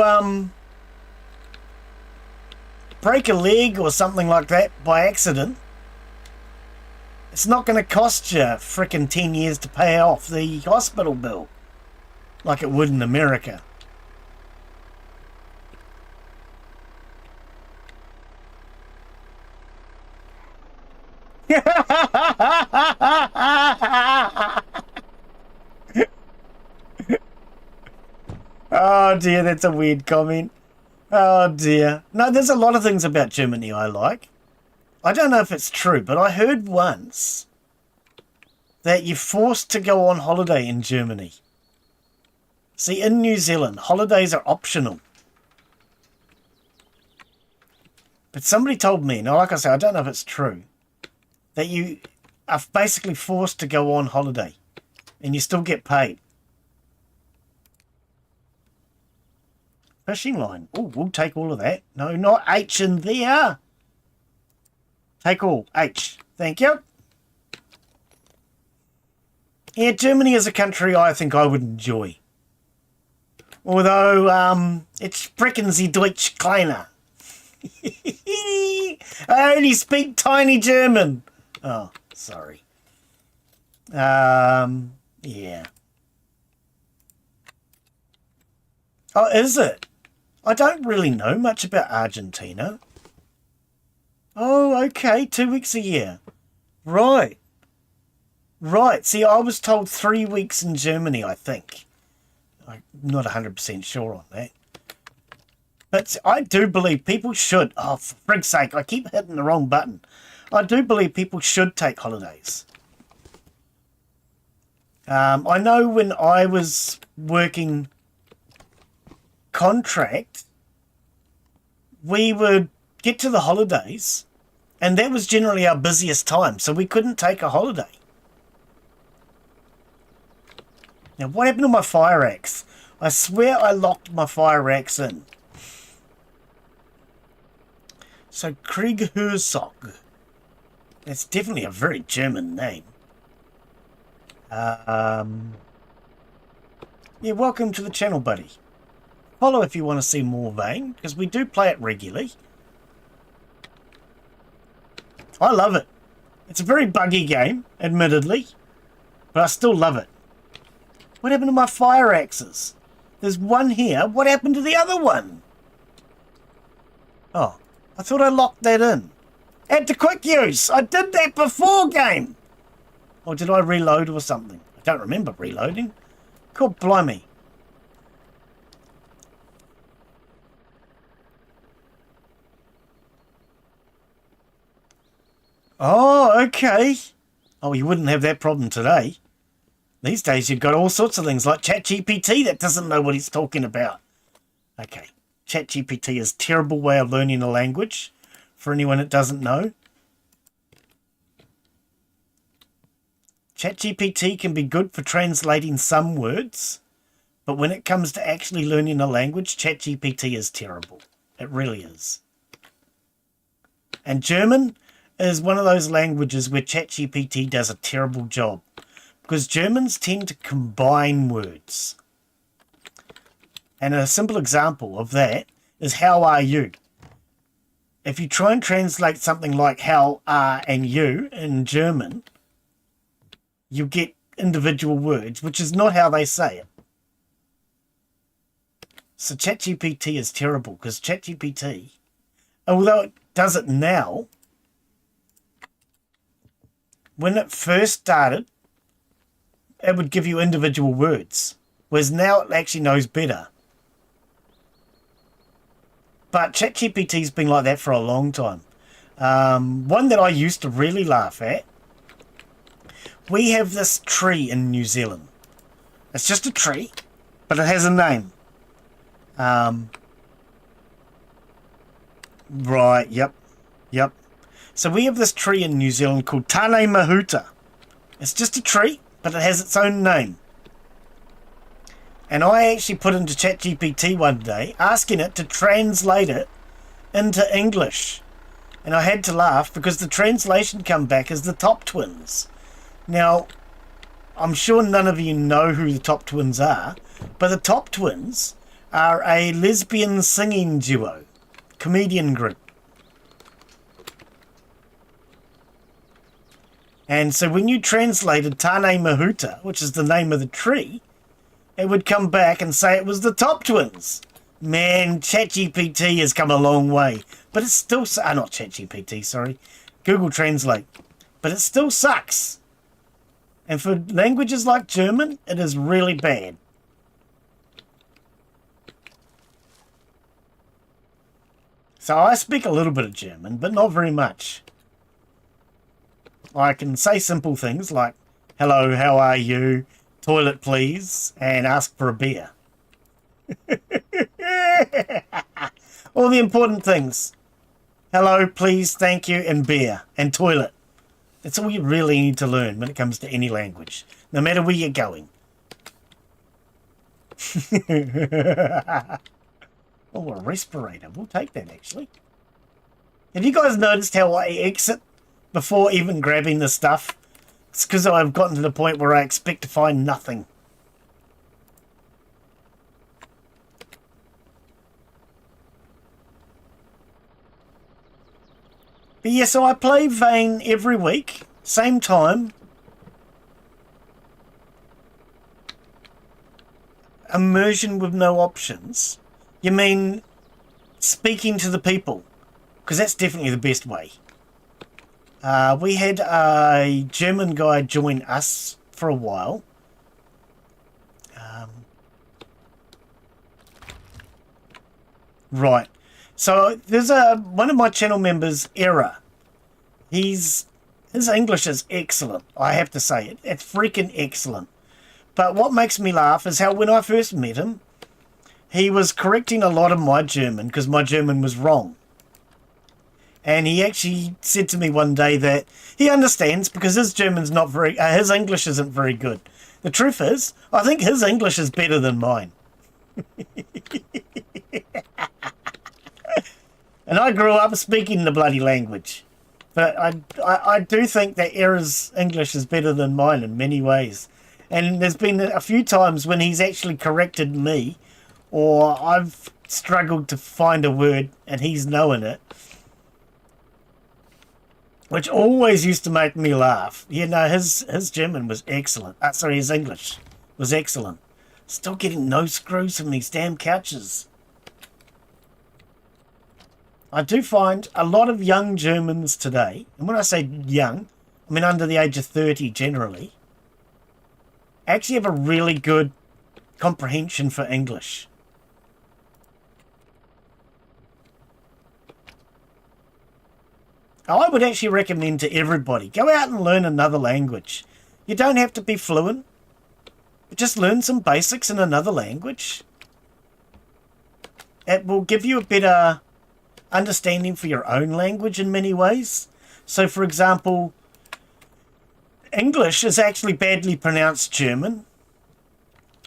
break a leg or something like that by accident, it's not going to cost you frickin' 10 years to pay off the hospital bill like it would in America. Oh dear, that's a weird comment. Oh dear. No, there's a lot of things about Germany I like. I don't know if it's true, but I heard once that you're forced to go on holiday in Germany. See, in New Zealand, holidays are optional. But somebody told me, now like I say, I don't know if it's true, that you are basically forced to go on holiday and you still get paid. Fishing line. Oh, we'll take all of that. No, not H in there. Take all. H. Thank you. Yeah, Germany is a country I think I would enjoy. Although, it's sprechen Sie Deutsch kleiner. I only speak tiny German. Oh, sorry. Yeah. Oh, is it? I don't really know much about Argentina. Oh, okay. 2 weeks a year. Right. Right. See, I was told 3 weeks in Germany, I think. I'm not 100% sure on that. But I do believe people should. Oh, for frig's sake, I keep hitting the wrong button. I do believe people should take holidays. I know when I was working contract, we would get to the holidays and that was generally our busiest time, so we couldn't take a holiday. Now what happened to my fire axe? I swear I locked my fire axe in. So Krieg Herzog, that's definitely a very German name. Yeah, welcome to the channel, buddy. Follow if you want to see more Vane, because we do play it regularly. I love it. It's a very buggy game, admittedly, but I still love it. What happened to my fire axes? There's one here. What happened to the other one? Oh, I thought I locked that in. Add to quick use. I did that before game. Or did I reload or something? I don't remember reloading. God blimey. Oh, okay. Oh, you wouldn't have that problem today. These days you've got all sorts of things like ChatGPT that doesn't know what he's talking about. Okay. ChatGPT is a terrible way of learning a language for anyone that doesn't know. ChatGPT can be good for translating some words, but when it comes to actually learning a language, ChatGPT is terrible. It really is. And German is one of those languages where ChatGPT does a terrible job, because Germans tend to combine words. And a simple example of that is how are you? If you try and translate something like how are and you in German, you get individual words, which is not how they say it. So ChatGPT is terrible, because ChatGPT, although it does it now, when it first started, it would give you individual words, whereas now it actually knows better. But ChatGPT's been like that for a long time. One that I used to really laugh at, we have this tree in New Zealand It's just a tree, but it has a name. Right, yep. So we have this tree in New Zealand called Tane Mahuta. It's just a tree, but it has its own name. And I actually put into ChatGPT one day, asking it to translate it into English. And I had to laugh because the translation come back as the Top Twins. Now, I'm sure none of you know who the Top Twins are, but the Top Twins are a lesbian singing duo, comedian group. And so when you translated Tane Mahuta, which is the name of the tree, it would come back and say it was the Top Twins. Man, ChatGPT has come a long way. But it still... not ChatGPT, sorry. Google Translate. But it still sucks. And for languages like German, it is really bad. So I speak a little bit of German, but not very much. I can say simple things like, hello, how are you, toilet please, and ask for a beer. All the important things. Hello, please, thank you, and beer, and toilet. That's all you really need to learn when it comes to any language, no matter where you're going. Oh, a respirator. We'll take that, actually. Have you guys noticed how I exit before even grabbing the stuff? It's because I've gotten to the point where I expect to find nothing. But yeah, so I play Vane every week, same time. Immersion with no options. You mean speaking to the people? Because that's definitely the best way. We had a German guy join us for a while. Right. So there's one of my channel members, Era. His English is excellent, I have to say. It's freaking excellent. But what makes me laugh is how when I first met him, he was correcting a lot of my German because my German was wrong. And he actually said to me one day that he understands because his German's not very, his English isn't very good. The truth is, I think his English is better than mine. And I grew up speaking the bloody language. But I do think that Era's English is better than mine in many ways. And there's been a few times when he's actually corrected me, or I've struggled to find a word and he's knowing it, which always used to make me laugh. You know, his German was excellent. Sorry, his English was excellent. Still getting no screws from these damn couches. I do find a lot of young Germans today, and when I say young, I mean under the age of 30 generally, actually have a really good comprehension for English. I would actually recommend to everybody, go out and learn another language. You don't have to be fluent, but just learn some basics in another language. It will give you a better understanding for your own language in many ways. So, for example, English is actually badly pronounced German.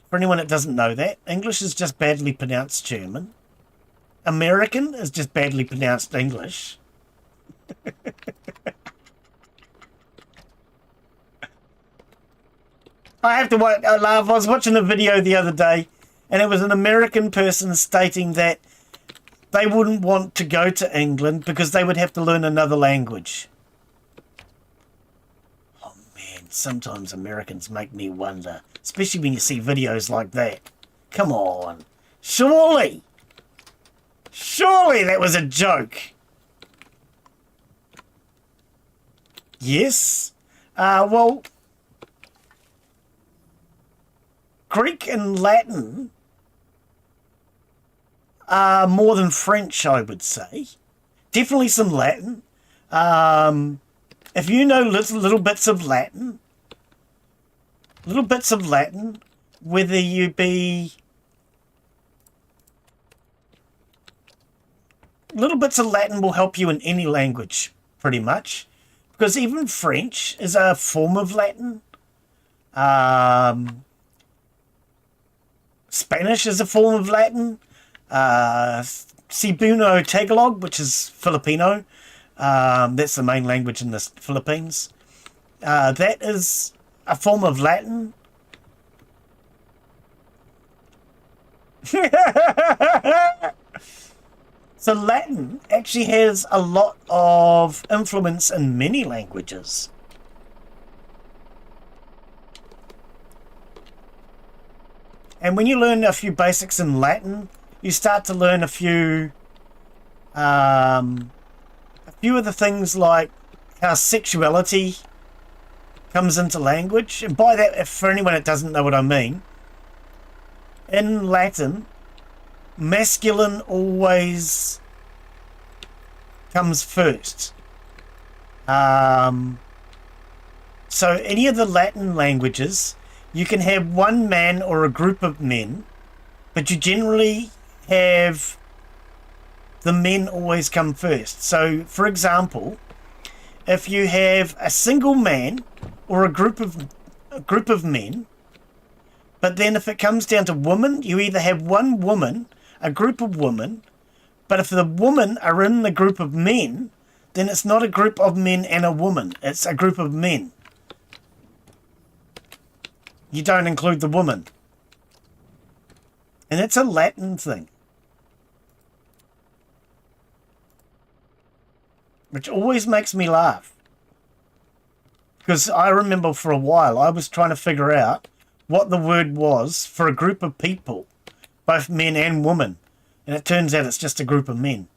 For anyone that doesn't know that, English is just badly pronounced German. American is just badly pronounced English. I have to laugh. I was watching a video the other day, and it was an American person stating that they wouldn't want to go to England because they would have to learn another language. Oh man, sometimes Americans make me wonder, especially when you see videos like that. Come on. Surely that was a joke. Yes. Well, Greek and Latin are more than French, I would say. Definitely some Latin. If you know little bits of Latin, whether you be little bits of Latin will help you in any language, pretty much, because even French is a form of Latin. Spanish is a form of Latin. Cebuano Tagalog, which is Filipino, that's the main language in the Philippines. That is a form of Latin. So Latin actually has a lot of influence in many languages. And when you learn a few basics in Latin, you start to learn a few of the things like how sexuality comes into language. And by that, for anyone that doesn't know what I mean, in Latin, masculine always comes first. So any of the Latin languages, you can have one man or a group of men, but you generally have the men always come first. So, for example, if you have a single man or a group of men, but then if it comes down to women, you either have one woman, a group of women, but if the women are in the group of men, then it's not a group of men and a woman, it's a group of men. You don't include the woman. And it's a Latin thing. Which always makes me laugh. Because I remember for a while I was trying to figure out what the word was for a group of people, both men and women. And it turns out it's just a group of men.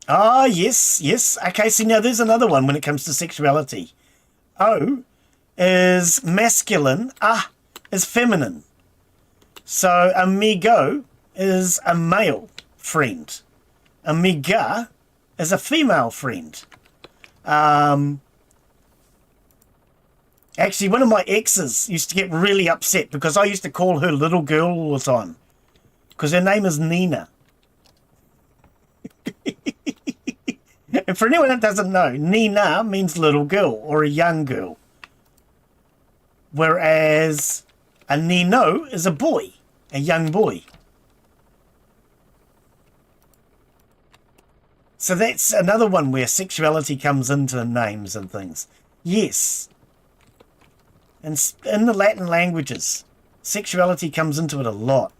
Ah, yes, yes. Okay, see, now there's another one when it comes to sexuality. O is masculine, is feminine. So amigo is a male friend. Amiga is a female friend. Actually, one of my exes used to get really upset because I used to call her little girl all the time. Because her name is Nina. And for anyone that doesn't know, Nina means little girl or a young girl. Whereas a Nino is a boy, a young boy. So that's another one where sexuality comes into names and things. Yes. And in the Latin languages, sexuality comes into it a lot.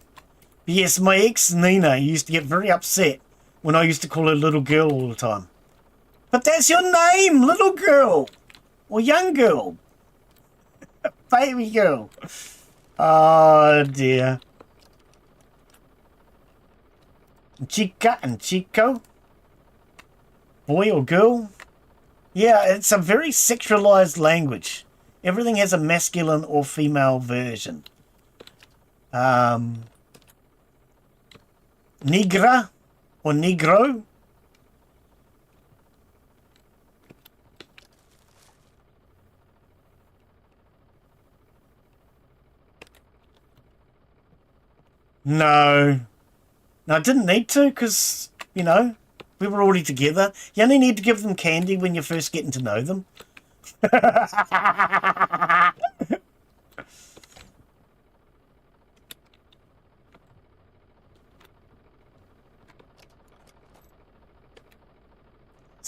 But yes, my ex Nina used to get very upset when I used to call her little girl all the time. But that's your name, little girl. Or young girl. Baby girl. Oh dear. Chica and Chico. Boy or girl. Yeah, it's a very sexualized language. Everything has a masculine or female version. Negra or negro. No. No, I didn't need to because, you know, we were already together. You only need to give them candy when you're first getting to know them. There's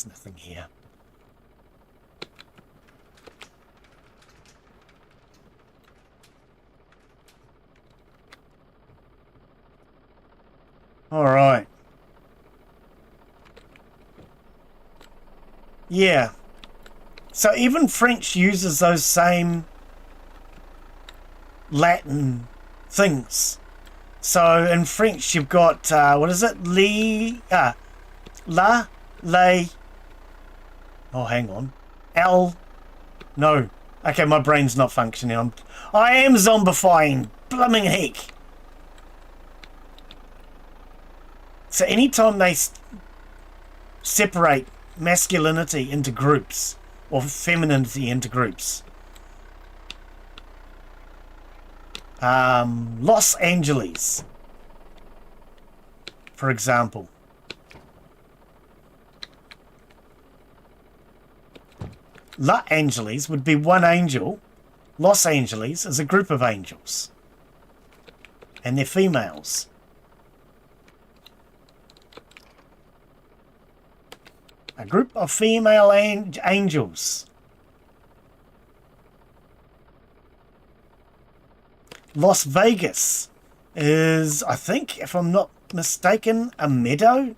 nothing here. All right. Yeah. So even French uses those same Latin things. So in French you've got, what is it? La, lay. Oh, hang on. L. No. Okay, my brain's not functioning. I am zombifying. Blooming heck. So anytime separate masculinity into groups or femininity into groups. Los Angeles, for example. La Angeles would be one angel. Los Angeles is a group of angels. And they're females. A group of female angels. Las Vegas is, I think, if I'm not mistaken, a meadow.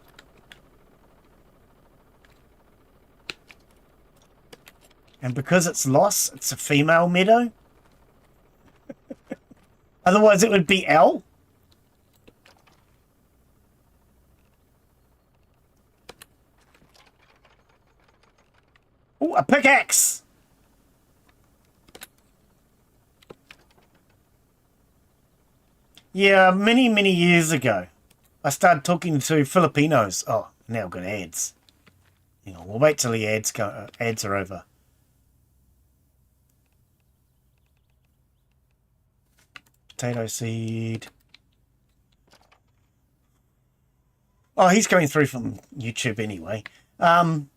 And because it's Los, it's a female meadow. Otherwise it would be L. Oh, a pickaxe! Yeah, many years ago, I started talking to Filipinos. Oh, now I've got ads. Hang on, we'll wait till the ads are over. Potato seed. Oh, he's going through from YouTube anyway. Oh,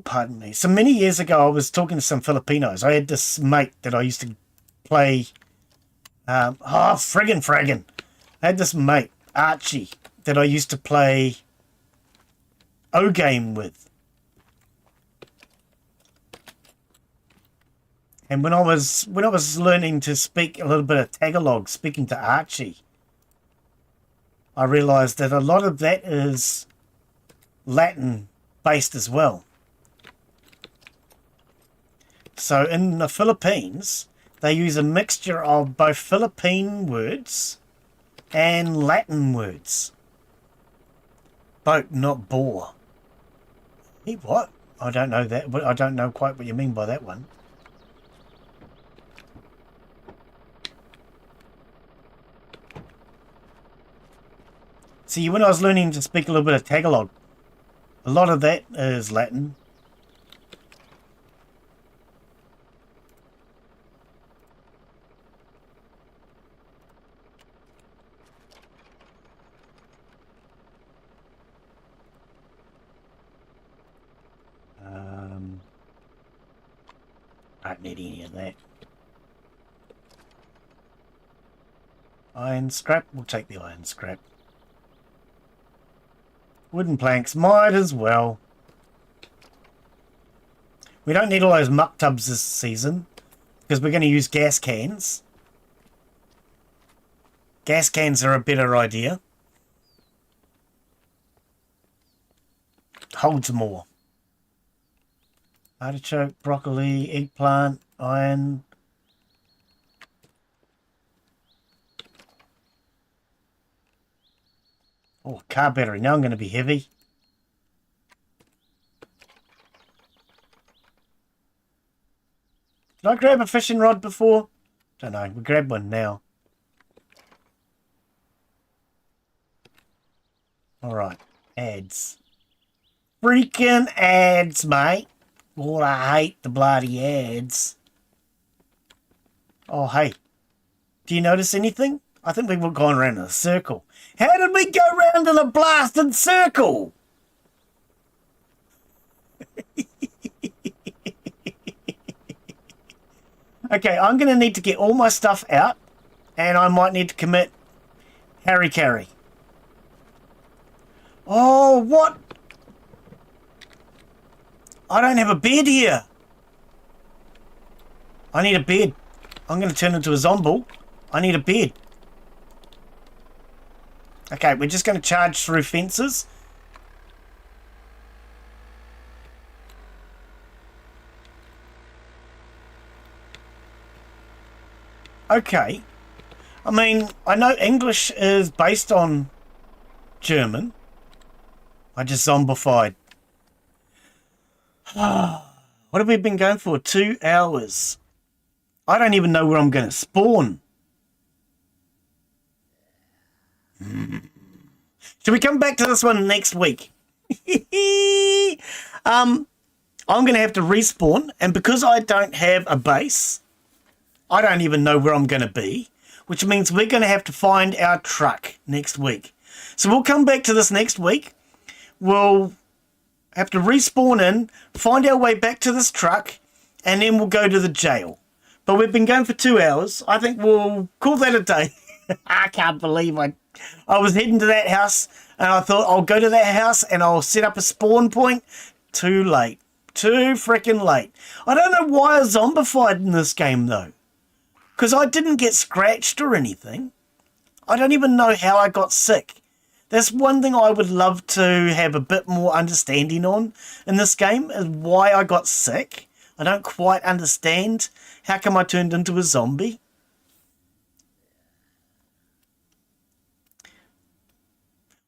pardon me. So many years ago, I was talking to some Filipinos. I had this mate that I used to play. Friggin'. I had this mate, Archie, that I used to play O-Game with. And when I was learning to speak a little bit of Tagalog, speaking to Archie, I realized that a lot of that is Latin based as well. So in the Philippines, they use a mixture of both Philippine words and Latin words. Boat, not bore. Hey, what? I don't know that. I don't know quite what you mean by that one. See, when I was learning to speak a little bit of Tagalog, a lot of that is Latin. I don't need any of that. Iron scrap, we'll take the iron scrap. Wooden planks, might as well. We don't need all those muck tubs this season because we're going to use gas cans. Gas cans are a better idea. Holds more. Artichoke, broccoli, eggplant, iron. Oh, car battery. Now I'm going to be heavy. Did I grab a fishing rod before? Don't know. We grab one now. Alright. Ads. Freaking ads, mate. Lord, I hate the bloody ads. Oh, hey. Do you notice anything? I think we were going around in a circle. How did we go round in a blasted circle? Okay, I'm going to need to get all my stuff out. And I might need to commit Harry Carry. Oh, what? I don't have a bed here. I need a bed. I'm going to turn into a zombie. I need a bed. Okay, we're just going to charge through fences. Okay. I mean, I know English is based on German. I just zombified. What have we been going for? 2 hours. I don't even know where I'm going to spawn. Should we come back to this one next week? I'm going to have to respawn, and because I don't have a base, I don't even know where I'm going to be, which means we're going to have to find our truck next week. So we'll come back to this next week. We'll have to respawn in, find our way back to this truck, and then we'll go to the jail. But we've been going for 2 hours. I think we'll call that a day. I can't believe I was heading to that house, and I thought I'll go to that house and I'll set up a spawn point. Too late. Too freaking late. I don't know why I zombified in this game, though. Because I didn't get scratched or anything. I don't even know how I got sick. That's one thing I would love to have a bit more understanding on in this game, is why I got sick. I don't quite understand. How come I turned into a zombie?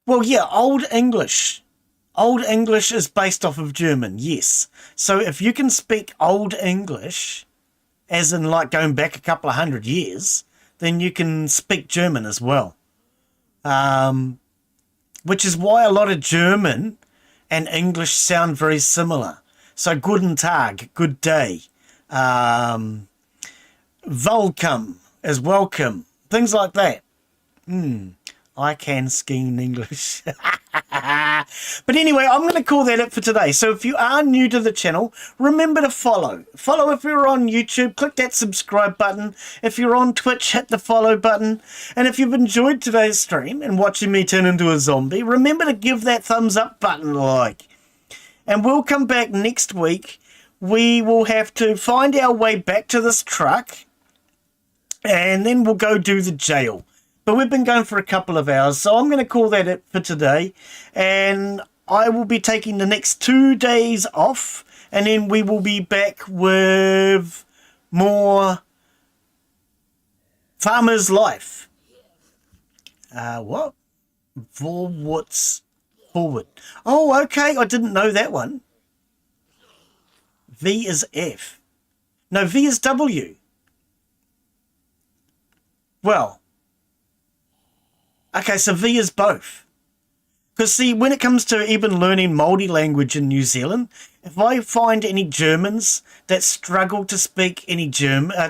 Well, yeah, Old English. Old English is based off of German, yes. So if you can speak Old English, as in like going back a couple of 100 years, then you can speak German as well. Which is why a lot of German and English sound very similar. So guten Tag, good day. Welcome is welcome. Things like that. I can ski English. But anyway, I'm going to call that it for today. So if you are new to the channel, remember to follow. Follow if you're on YouTube. Click that subscribe button. If you're on Twitch, hit the follow button. And if you've enjoyed today's stream and watching me turn into a zombie, remember to give that thumbs up button a like. And we'll come back next week. We will have to find our way back to this truck. And then we'll go do the jail. But we've been going for a couple of hours, so I'm going to call that it for today. And I will be taking the next 2 days off, and then we will be back with more Farmer's Life. What? What's forward? Oh, okay, I didn't know that one. V is F. No, V is W. Well, okay, so V is both. Because see, when it comes to even learning Māori language in New Zealand, if I find any Germans that struggle to speak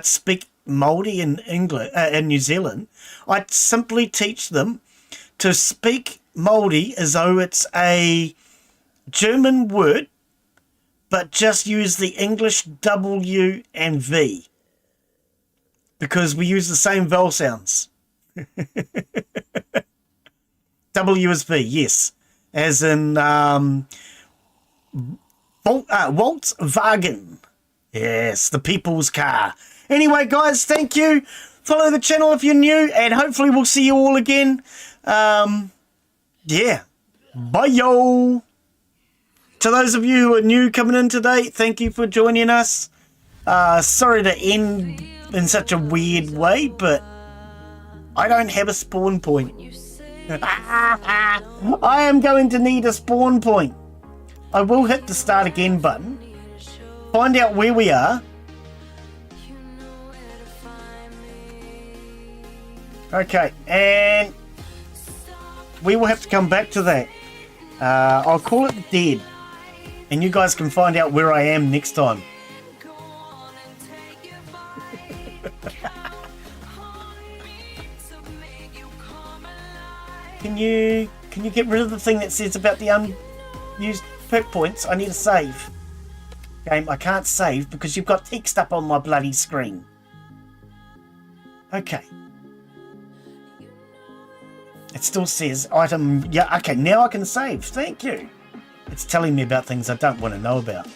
speak Māori in England, in New Zealand, I simply teach them to speak Māori as though it's a German word, but just use the English W and V. Because we use the same vowel sounds. W is V, yes. As in Volkswagen. Yes, the people's car. Anyway, guys, thank you. Follow the channel if you're new, and hopefully we'll see you all again. Yeah. Bye, yo. To those of you who are new coming in today, thank you for joining us. Sorry to end in such a weird way, but I don't have a spawn point. I am going to need a spawn point. I will hit the start again button, find out where we are. Okay, and we will have to come back to that. I'll call it dead, and you guys can find out where I am next time. Can you get rid of the thing that says about the unused perk points? I need a save. Game, I can't save because you've got text up on my bloody screen. Okay. It still says item. Yeah, okay, now I can save. Thank you. It's telling me about things I don't want to know about.